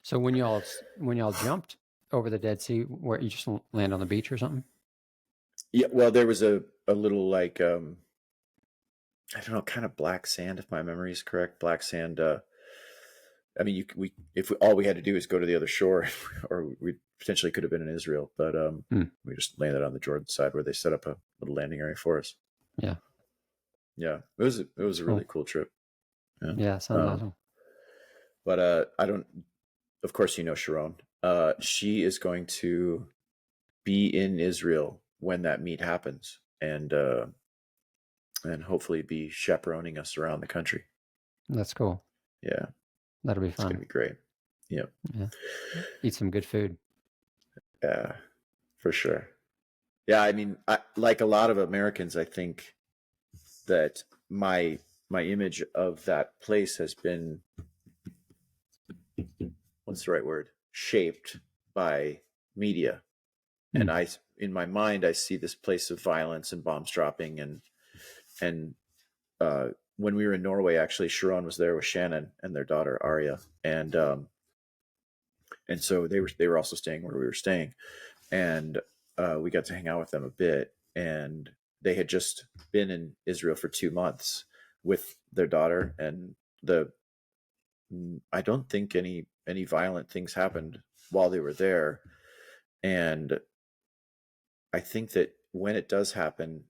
So when y'all jumped over the Dead Sea, where you just land on the beach or something? Yeah, well, there was a little like I don't know, kind of black sand, if my memory is correct. Black sand. I mean, if all we had to do is go to the other shore, or we potentially could have been in Israel, but Hmm. we just landed on the Jordan side where they set up a little landing area for us. Yeah. Yeah, it was a really Cool. cool trip. Yeah, Yeah. Sounds um, awesome. but I don't. Of course, you know Sharon. She is going to be in Israel when that meet happens, and hopefully be chaperoning us around the country. That's cool. Yeah, That'll be it's gonna fun. be great. Yep. Yeah. Eat some good food. Yeah, for sure. Yeah, I mean, like a lot of Americans, I think that my image of that place has been, what's the right word, shaped by media. Hmm. And in my mind, I see this place of violence and bombs dropping, and uh, when we were in Norway, actually, Sharon was there with Shannon and their daughter Aria, and so they were also staying where we were staying, and we got to hang out with them a bit, and they had just been in Israel for 2 months with their daughter, and the I don't think any violent things happened while they were there, and I think that when it does happen,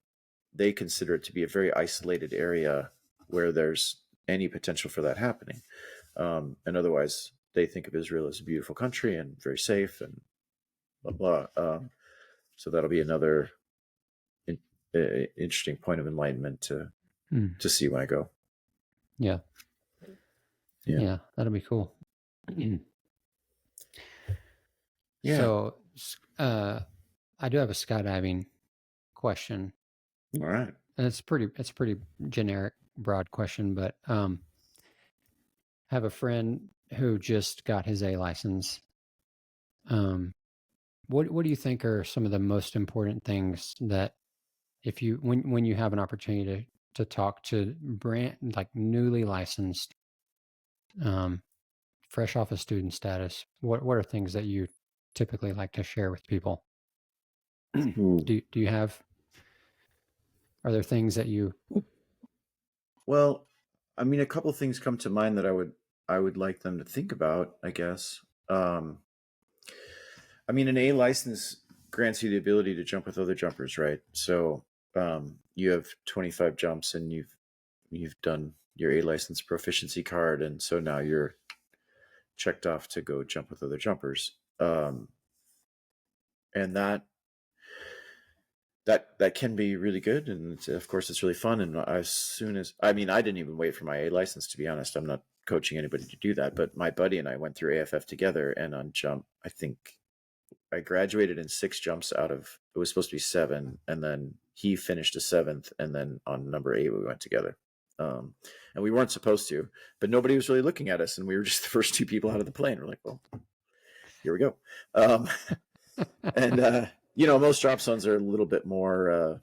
they consider it to be a very isolated area where there's any potential for that happening, and otherwise they think of Israel as a beautiful country and very safe and blah blah. So that'll be another in, interesting point of enlightenment Hmm. to see when I go. Yeah. Yeah, Yeah. That'll be cool. yeah. So, I do have a skydiving question, All right. and it's pretty generic, broad question, but have a friend who just got his A license. Um, what do you think are some of the most important things that if you when you have an opportunity to talk to brand like newly licensed, um, fresh off of student status, what are things that you typically like to share with people? Ooh. Do you have are there things that you Well, I mean, a couple things come to mind that I would like them to think about, I guess. Um, I mean, an A license grants you the ability to jump with other jumpers, right? So you have 25 jumps, and you've done your A license proficiency card, and so now you're checked off to go jump with other jumpers. And that can be really good, and of course it's really fun. And as soon as I mean, I didn't even wait for my A license, to be honest. I'm not coaching anybody to do that, but my buddy and I went through AFF together, and on jump, I think I graduated in 6 jumps out of, it was supposed to be 7, and then he finished a 7th, and then on number 8 we went together. And we weren't supposed to, but nobody was really looking at us, and we were just the first 2 people out of the plane. We're like, well, here we go. And most drop zones are a little bit more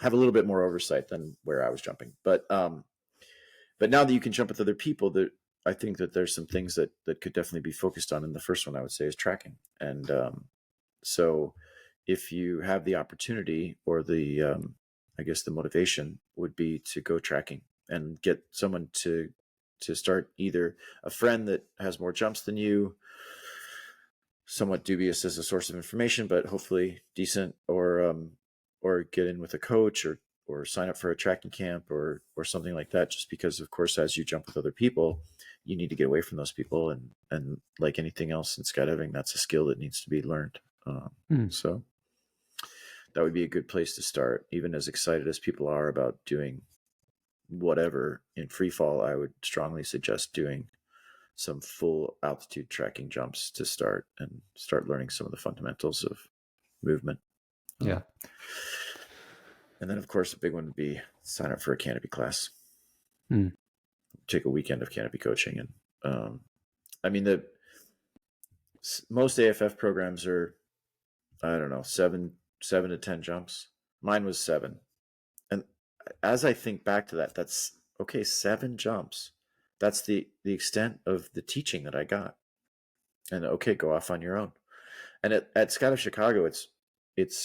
have a little bit more oversight than where I was jumping. But now that you can jump with other people, that I think that there's some things that could definitely be focused on. And the first one I would say is tracking. And so if you have the opportunity, or the I guess the motivation would be to go tracking and get someone to start, either a friend that has more jumps than you, somewhat dubious as a source of information, but hopefully decent, or get in with a coach, or sign up for a tracking camp, or something like that. Just because, of course, as you jump with other people, you need to get away from those people, and like anything else in skydiving, that's a skill that needs to be learned. So that would be a good place to start. Even as excited as people are about doing whatever in free fall, I would strongly suggest doing some full altitude tracking jumps to start, and start learning some of the fundamentals of movement. Yeah. And then, of course, a big one would be sign up for a canopy class. Take a weekend of canopy coaching. And I mean, most AFF programs are, I don't know, 7 to 10 jumps. Mine was 7. And as I think back to that, that's okay, 7 jumps. That's the extent of the teaching that I got. And okay, go off on your own. And at Scout of Chicago, it's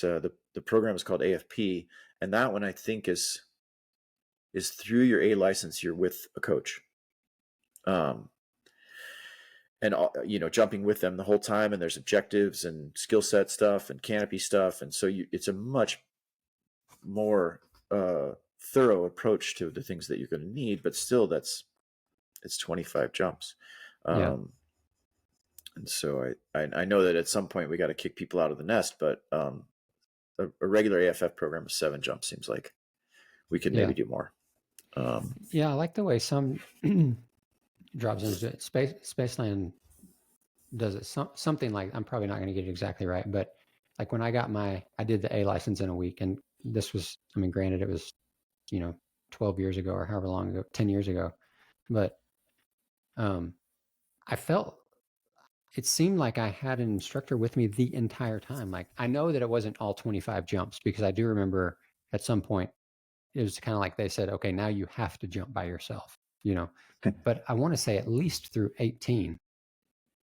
the program is called AFP, and that one I think is through your A license. You're with a coach, and jumping with them the whole time. And there's objectives and skill set stuff and canopy stuff, and so it's a much more thorough approach to the things that you're going to need. But still, it's 25 jumps. And so I know that at some point we got to kick people out of the nest, but a regular AFF program of 7 jumps seems like we could maybe do more. Yeah, I like the way some drop zones do it. Spaceland does it something like, I'm probably not going to get it exactly right, but like when I did the A license in a week, and this was, I mean, granted it was 12 years ago or however long ago, 10 years ago, but I felt, it seemed like I had an instructor with me the entire time. Like, I know that it wasn't all 25 jumps, because I do remember at some point it was kind of like they said, okay, now you have to jump by yourself, but I want to say at least through 18,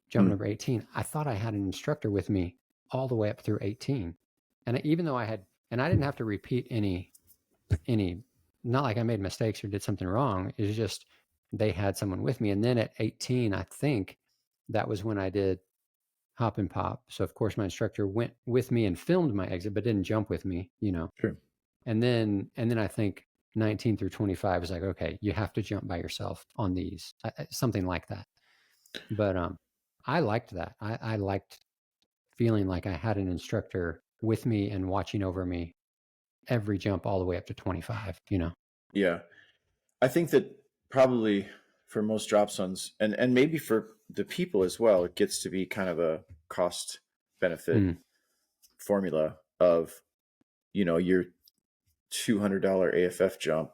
jump number 18, I thought I had an instructor with me all the way up through 18. And even though I didn't have to repeat any, not like I made mistakes or did something wrong. It's just, they had someone with me. And then at 18, I think that was when I did hop and pop. So of course my instructor went with me and filmed my exit, but didn't jump with me, Sure. And then I think 19 through 25 is like, okay, you have to jump by yourself on these, something like that. But I liked that. I liked feeling like I had an instructor with me and watching over me every jump all the way up to 25, Yeah. I think that probably for most drop zones, and maybe for the people as well, it gets to be kind of a cost benefit formula of, your $200 AFF jump,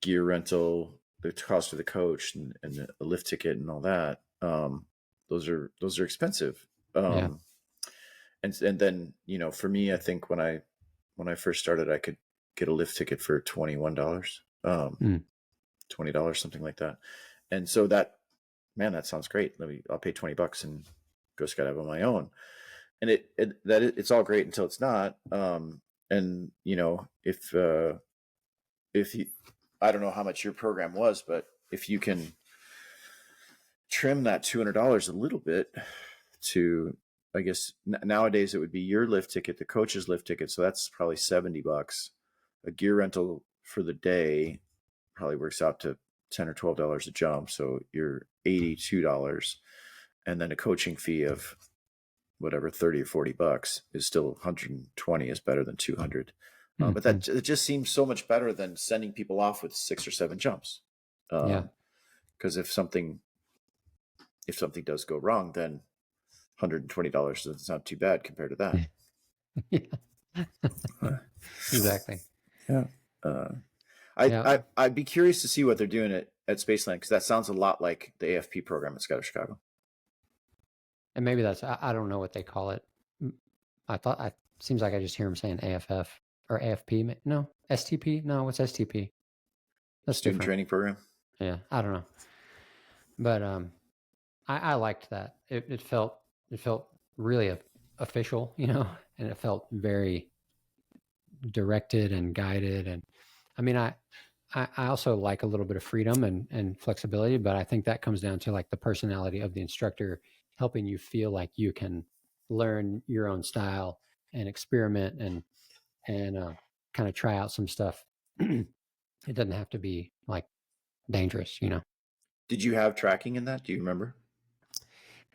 gear rental, the cost of the coach, and a lift ticket and all that. Those are expensive. And then, for me, I think when I first started, I could get a lift ticket for $21, $20, something like that. And so that sounds great. I'll pay $20 and go skydive on my own. And it's all great until it's not. And if you, I don't know how much your program was, but if you can trim that $200 a little bit to, I guess nowadays it would be your lift ticket, the coach's lift ticket. So that's probably $70. A gear rental for the day probably works out to $10 or $12 a jump. So you're $82. And then a coaching fee of whatever, 30 or $40 is still 120, is better than 200. But it just seems so much better than sending people off with 6 or 7 jumps. Because if something does go wrong, then $120 doesn't sound too bad compared to that. Yeah. Exactly. Yeah. Yeah. I'd be curious to see what they're doing at Spaceland, because that sounds a lot like the AFP program at Scout of Chicago. And maybe I don't know what they call it. I seems like I just hear them saying AFF or AFP. No, STP. No, what's STP? That's Student different. training program. Yeah, I don't know. But I liked that. It felt really official, and it felt very directed and guided. And I mean, I also like a little bit of freedom and flexibility, but I think that comes down to like the personality of the instructor helping you feel like you can learn your own style and experiment and kind of try out some stuff. It doesn't have to be like dangerous. Did you have tracking in that? Do you remember?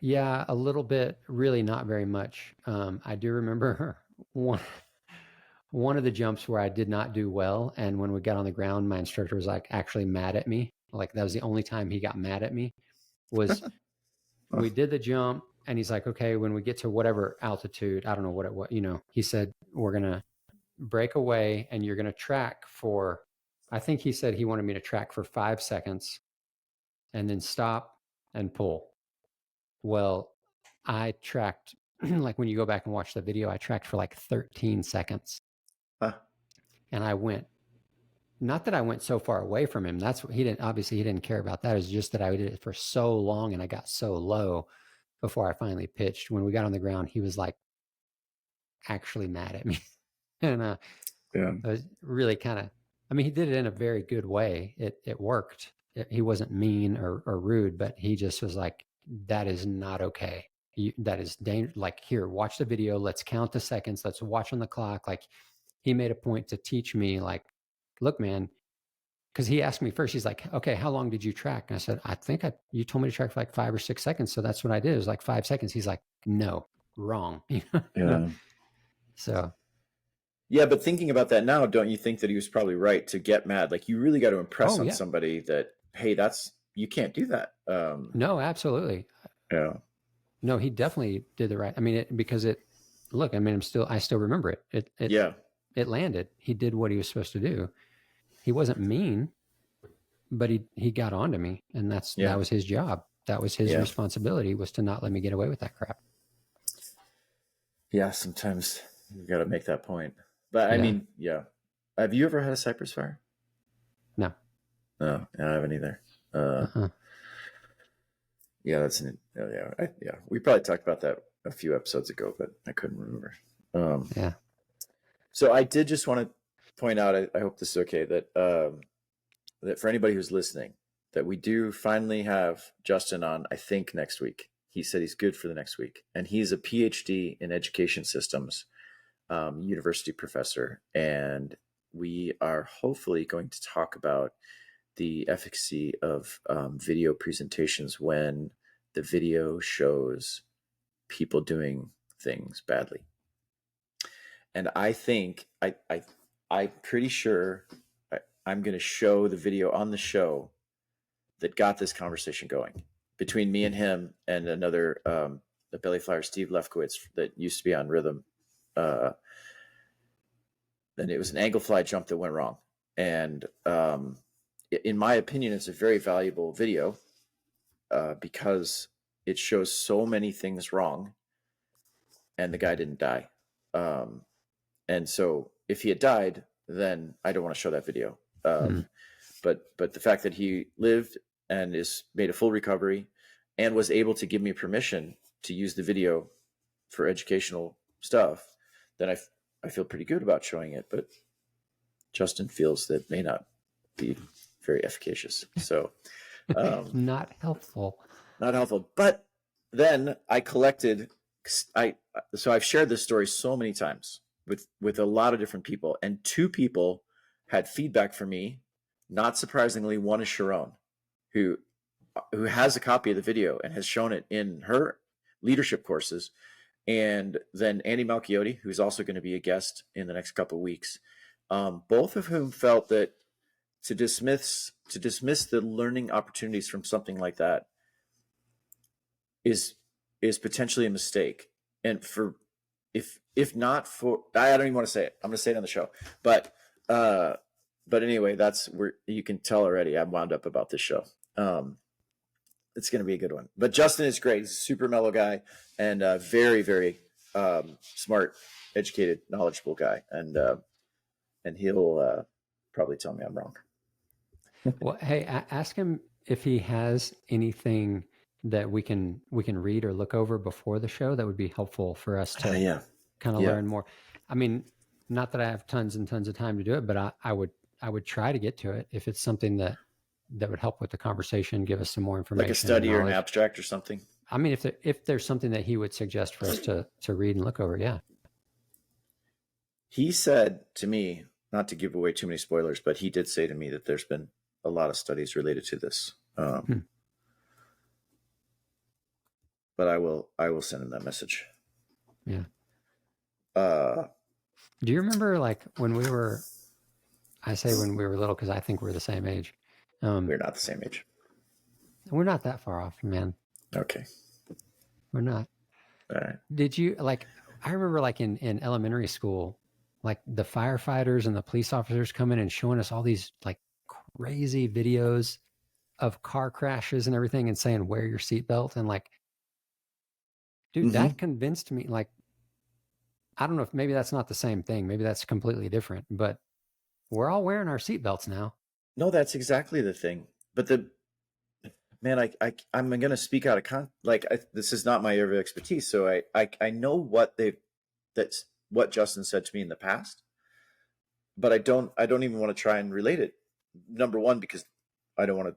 Yeah, a little bit, really not very much. I do remember one one of the jumps where I did not do well, and when we got on the ground, my instructor was like actually mad at me. Like that was the only time he got mad at me. Was we did the jump, and he's like, "Okay, when we get to whatever altitude, I don't know what it was, he said we're gonna break away, and you're gonna track for." I think he said he wanted me to track for 5 seconds, and then stop and pull. Well, I tracked like when you go back and watch the video, I tracked for like 13 seconds. Huh. And I went, not that I went so far away from him. That's what he didn't care about that. It was just that I did it for so long and I got so low before I finally pitched. When we got on the ground, he was like actually mad at me. And Yeah. it was really kind of, I mean, he did it in a very good way. It worked. He wasn't mean or rude, but he just was like, that is not okay. That is dangerous. Like, here, watch the video. Let's count the seconds. Let's watch on the clock. Like, he made a point to teach me, like, look, man, because he asked me first, he's like, okay, how long did you track? And I said, I think you told me to track for like 5 or 6 seconds. So that's what I did. It was like 5 seconds. He's like, no, wrong. Yeah. So, Yeah, but thinking about that now, don't you think that he was probably right to get mad? Like, you really got to impress oh, on yeah. somebody that, hey, you can't do that. No, absolutely. Yeah. No, he definitely did the right. I mean, look, I mean, I still remember it. Yeah. It landed. He did what he was supposed to do. He wasn't mean, but he got onto me, and that Yeah. was his job. That was his Yeah. responsibility, was to not let me get away with that crap. Yeah. Sometimes you got to make that point. But I Yeah. mean, yeah. Have you ever had a cypress fire? No. No, I haven't either. Uh-huh. Yeah, yeah. We probably talked about that a few episodes ago, but I couldn't remember. Yeah. So I did just want to point out, I hope this is okay, that for anybody who's listening, that we do finally have Justin on, I think, next week. He said he's good for the next week. And he's a PhD in education systems, university professor. And we are hopefully going to talk about the efficacy of video presentations when the video shows people doing things badly. And I think I'm pretty sure I'm going to show the video on the show that got this conversation going between me and him and another the belly flyer Steve Lefkowitz that used to be on Rhythm. And it was an angle fly jump that went wrong. And in my opinion, it's a very valuable video because it shows so many things wrong, and the guy didn't die. And so if he had died, then I don't want to show that video. But the fact that he lived and is made a full recovery and was able to give me permission to use the video for educational stuff, then I feel pretty good about showing it. But Justin feels that may not be very efficacious. So Not helpful. Not helpful. But then I collected. So I've shared this story so many times with a lot of different people, and two people had feedback for me. Not surprisingly, one is Sharon, who has a copy of the video and has shown it in her leadership courses, and then Andy Malchiotti, who's also going to be a guest in the next couple of weeks. Both of whom felt that to dismiss the learning opportunities from something like that is potentially a mistake. And for if not for, I don't even want to say it. I'm going to say it on the show. But anyway, that's where you can tell already I'm wound up about this show. It's going to be a good one. But Justin is great. He's a super mellow guy and very, very smart, educated, knowledgeable guy. And he'll probably tell me I'm wrong. Well, hey, ask him if he has anything that we can read or look over before the show that would be helpful for us to kind of learn more. I mean, not that I have tons and tons of time to do it, but I would try to get to it if it's something that would help with the conversation, give us some more information, like a study or an abstract or something. I mean, if there's something that he would suggest for us to read and look over, yeah. He said to me, not to give away too many spoilers, but he did say to me that there's been a lot of studies related to this. But I will send him that message. Yeah. Do you remember like when we were, I say when we were little, because I think we're the same age. We're not the same age. We're not that far off, man. Okay. We're not. All right. Did you like, I remember like in elementary school, like the firefighters and the police officers coming and showing us all these like crazy videos of car crashes and everything and saying, wear your seatbelt. And like, dude, that convinced me, like, I don't know if maybe that's not the same thing. Maybe that's completely different, but we're all wearing our seatbelts now. No, that's exactly the thing. But I'm going to speak out of this is not my area of expertise. So I know that's what Justin said to me in the past, but I don't even want to try and relate it. Number one, because I don't want to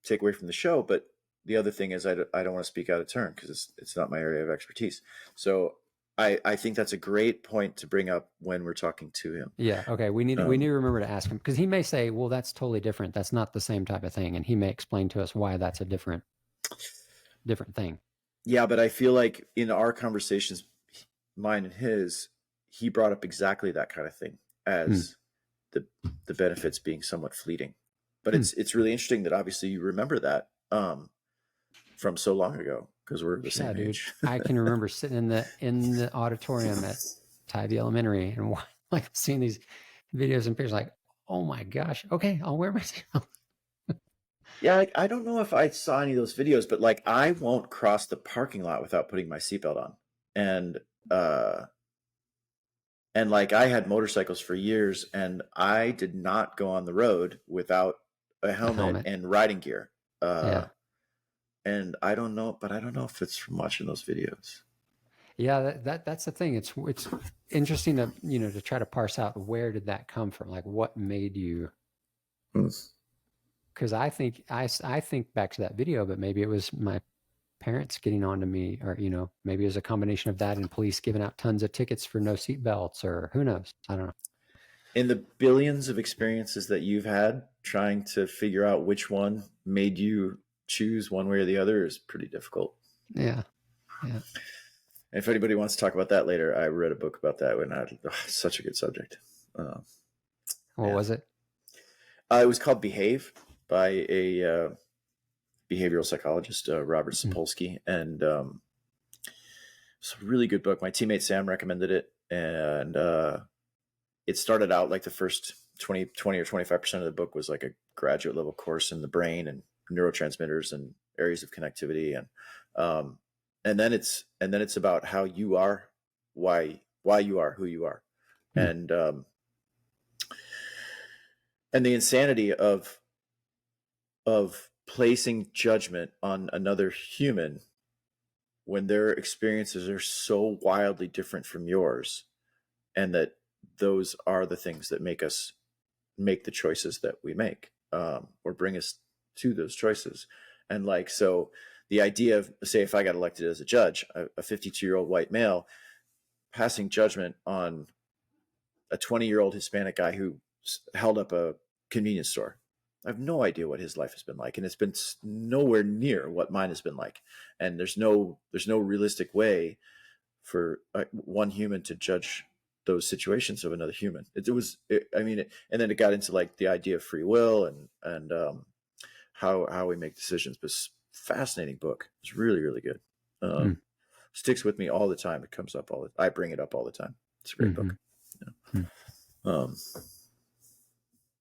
take away from the show, but the other thing is I don't want to speak out of turn because it's not my area of expertise. So I think that's a great point to bring up when we're talking to him. Yeah. Okay. We need to remember to ask him because he may say, well, that's totally different. That's not the same type of thing. And he may explain to us why that's a different thing. Yeah. But I feel like in our conversations, mine and his, he brought up exactly that kind of thing as the benefits being somewhat fleeting. But it's really interesting that obviously you remember that from so long ago because we're the same age. I can remember sitting in the auditorium at Tybee Elementary and like seeing these videos and pictures like, oh my gosh, okay, I'll wear my seatbelt. Yeah, I don't know if I saw any of those videos, but like I won't cross the parking lot without putting my seatbelt on. And like I had motorcycles for years and I did not go on the road without a helmet and riding gear. And I don't know if it's from watching those videos. Yeah, that's the thing. It's interesting to to try to parse out where did that come from? Like what made you? Because I think back to that video, but maybe it was my parents getting on to me, or maybe it was a combination of that and police giving out tons of tickets for no seat belts, or who knows? I don't know. In the billions of experiences that you've had, trying to figure out which one made you choose one way or the other is pretty difficult. Yeah. If anybody wants to talk about that later, I read a book about that when I had such a good subject. What was it? It was called Behave by a behavioral psychologist, Robert Sapolsky. And it's a really good book. My teammate Sam recommended it. And it started out like the first 20 or 25% of the book was like a graduate level course in the brain and neurotransmitters and areas of connectivity. And then it's about how you are, why you are who you are. And the insanity of placing judgment on another human when their experiences are so wildly different from yours, and that those are the things that make us make the choices that we make, or bring us to those choices. And like, so the idea of, say, if I got elected as a judge, a 52-year-old white male passing judgment on a 20-year-old Hispanic guy who held up a convenience store. I have no idea what his life has been like, and it's been nowhere near what mine has been like. And there's no realistic way for one human to judge those situations of another human. I mean, and then it got into like the idea of free will and how we make decisions. But fascinating book. It's really, really good. Mm. Sticks with me all the time. It comes up I bring it up all the time. It's a great Mm-hmm. book. Yeah.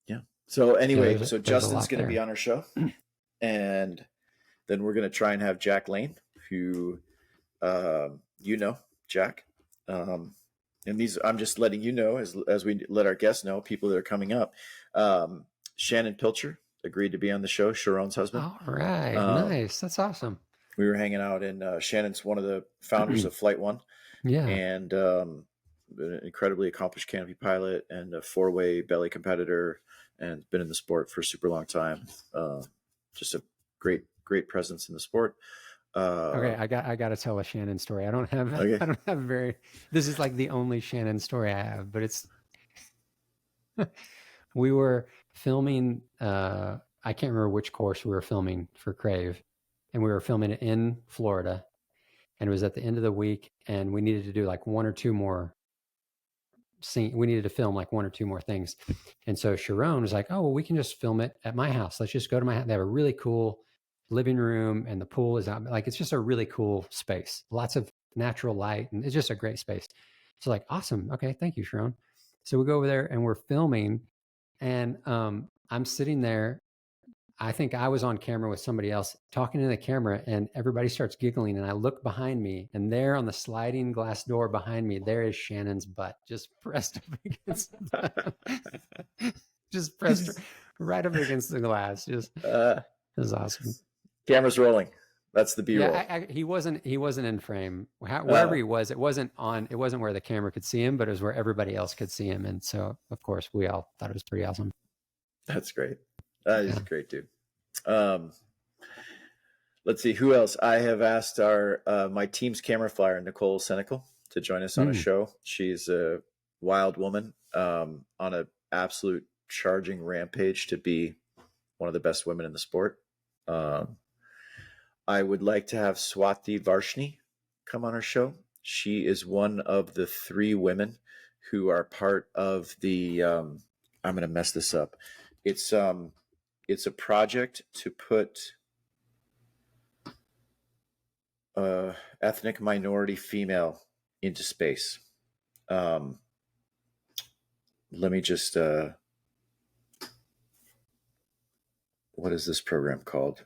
Yeah. So anyway, so There's a Justin's lot going to be there. on our show, and then we're going to try and have Jack Lane, who, Jack. And these, I'm just letting you know as we let our guests know, people that are coming up. Shannon Pilcher agreed to be on the show, Sharon's husband. All right, nice. That's awesome. We were hanging out, and Shannon's one of the founders of Flight One, Yeah. and an incredibly accomplished canopy pilot and a 4-way belly competitor, and been in the sport for a super long time. Just a great presence in the sport. Okay, I got to tell a Shannon story. Okay. I don't have very. This is like the only Shannon story I have, but it's we were filming. I can't remember which course we were filming for Crave, and we were filming it in Florida, and it was at the end of the week, and we needed to do like one or two more scene. We needed to film like one or two more things, and so Sharon was like, "Oh, well, we can just film it at my house. Let's just go to my house. They have a really cool living room, and the pool is out. Like it's just a really cool space. Lots of natural light, and it's just a great space." So like, awesome. Okay, thank you, Sharon. So we go over there and we're filming, and I'm sitting there. I think I was on camera with somebody else talking to the camera, and everybody starts giggling. And I look behind me, and there on the sliding glass door behind me, there is Shannon's butt just pressed up against just pressed right up against the glass. Just it was awesome. Camera's rolling. That's the B-roll. Yeah, he wasn't in frame. Wherever he was, it wasn't where the camera could see him, but it was where everybody else could see him. And so, of course, we all thought it was pretty awesome. That's great. He's a great dude. Let's see who else. I have asked my team's camera flyer, Nicole Senecal, to join us on a show. She's a wild woman on an absolute charging rampage to be one of the best women in the sport. I would like to have Swati Varshni come on our show. She is one of the 3 women who are part of the. I'm going to mess this up. It's a project to put ethnic minority female into space. Let me just. What is this program called?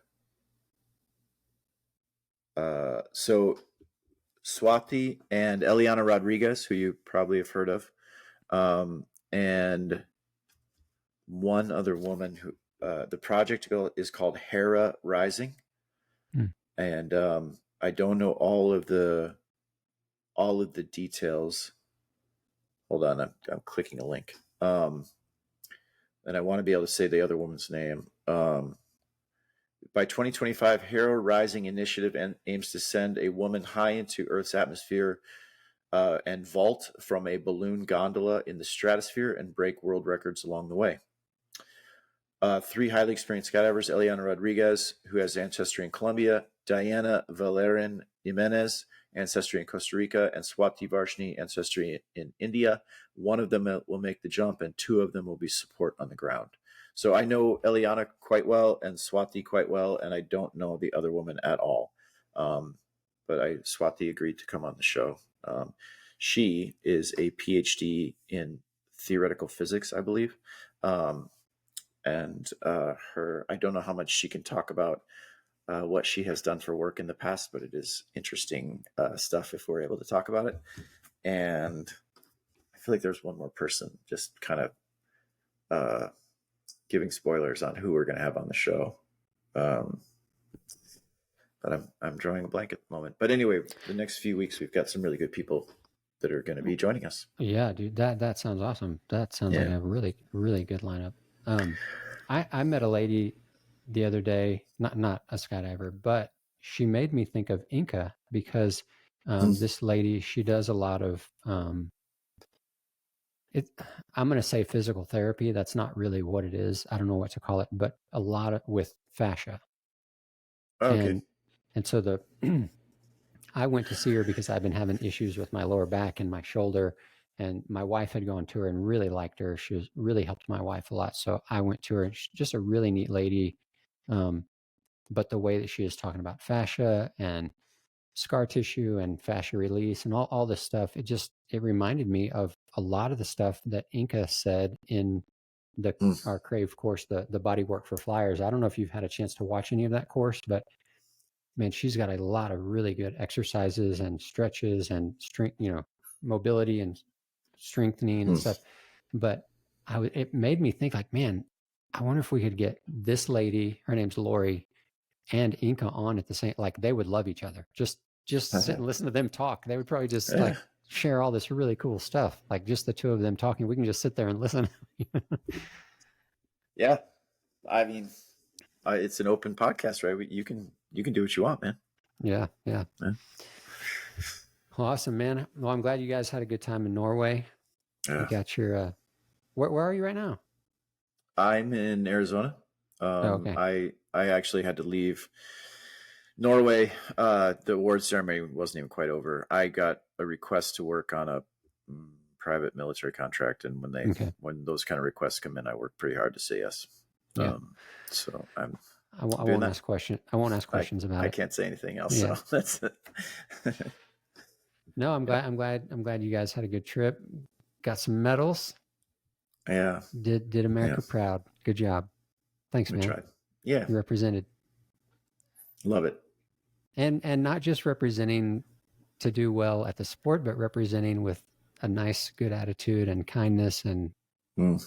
So Swati and Eliana Rodriguez, who you probably have heard of, and one other woman who the project is called Hera Rising, and I don't know all of the details. Hold on, I'm clicking a link, and I want to be able to say the other woman's name. By 2025, Hera Rising Initiative aims to send a woman high into Earth's atmosphere and vault from a balloon gondola in the stratosphere and break world records along the way. 3 highly experienced skydivers, Eliana Rodriguez, who has ancestry in Colombia, Diana Valerin Jimenez, ancestry in Costa Rica, and Swati Varshni, ancestry in India. One of them will make the jump, and 2 of them will be support on the ground. So I know Eliana quite well and Swati quite well, and I don't know the other woman at all. But Swati agreed to come on the show. She is a PhD in theoretical physics, I believe. And I don't know how much she can talk about what she has done for work in the past, but it is interesting stuff if we're able to talk about it. And I feel like there's one more person, just kind of giving spoilers on who we're going to have on the show. But I'm drawing a blank at the moment. But anyway, the next few weeks we've got some really good people that are going to be joining us. Yeah, dude, that sounds awesome. That sounds like a really, really good lineup. I met a lady the other day, not a skydiver, but she made me think of Inca because this lady, she does a lot of I'm going to say physical therapy. That's not really what it is. I don't know what to call it, but a lot with fascia. Okay. And so I went to see her because I've been having issues with my lower back and my shoulder, and my wife had gone to her and really liked her. She was really helped my wife a lot. So I went to her, and she's just a really neat lady. But the way that she is talking about fascia and scar tissue and fascia release and all this stuff, it reminded me of a lot of the stuff that Inca said in our Crave course, the body work for flyers. I don't know if you've had a chance to watch any of that course, but man, she's got a lot of really good exercises and stretches and strength, mobility and strengthening and stuff. But it made me think like, man, I wonder if we could get this lady, her name's Lori, and Inca on at the same, like they would love each other. Just sit and listen to them talk. They would probably just like share all this really cool stuff. Like just the two of them talking. We can just sit there and listen. Yeah. I mean, it's an open podcast, right? You can do what you want, man. Yeah. Well, awesome, man. Well, I'm glad you guys had a good time in Norway. Yeah. You got your, where are you right now? I'm in Arizona. Okay. I actually had to leave Norway. The award ceremony wasn't even quite over. I got a request to work on a private military contract, and when those kind of requests come in, I work pretty hard to say yes. Yeah. So I won't ask questions. I won't ask questions about it. I can't say anything else. Yeah. So that's it. No, I'm glad you guys had a good trip. Got some medals. Yeah. Did America proud. Good job. Thanks, man. Tried. Yeah. You represented. Love it. And not just representing to do well at the sport, but representing with a nice, good attitude and kindness and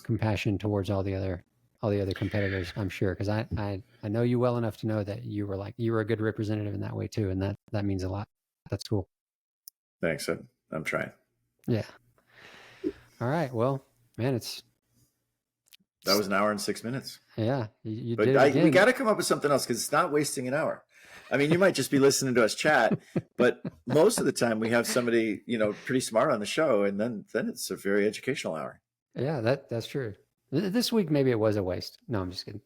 compassion towards all the other competitors, I'm sure. Because I know you well enough to know that you were a good representative in that way too. And that means a lot. That's cool. Thanks. I'm trying. Yeah. All right. Well, man, that was an hour and 6 minutes. Yeah. But did it again. We got to come up with something else because it's not wasting an hour. I mean, you might just be listening to us chat, but most of the time we have somebody, pretty smart on the show, and then it's a very educational hour. Yeah, that's true. This week maybe it was a waste. No, I'm just kidding.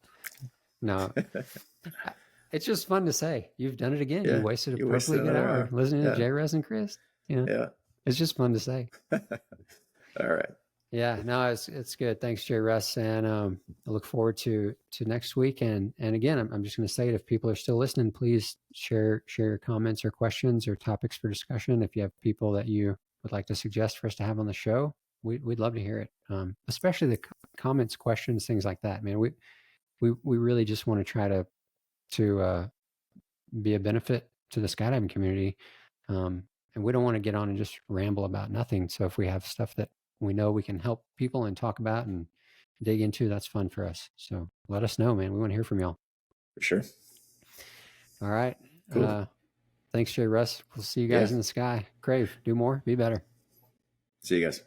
No, it's just fun to say. You've done it again. Yeah, you wasted a perfectly good hour listening to JRuss and Chris. Yeah, it's just fun to say. All right. Yeah, no, it's good. Thanks, JRuss, and I look forward to next week. And again, I'm just going to say it. If people are still listening, please share your comments or questions or topics for discussion. If you have people that you would like to suggest for us to have on the show, we'd love to hear it. Especially the comments, questions, things like that. Man, we really just want to try to be a benefit to the skydiving community, and we don't want to get on and just ramble about nothing. So if we have stuff that we know we can help people and talk about and dig into, that's fun for us. So let us know, man. We want to hear from y'all. For sure. All right. Cool. Thanks, JRuss. We'll see you guys in the sky. Crave, do more, be better. See you guys.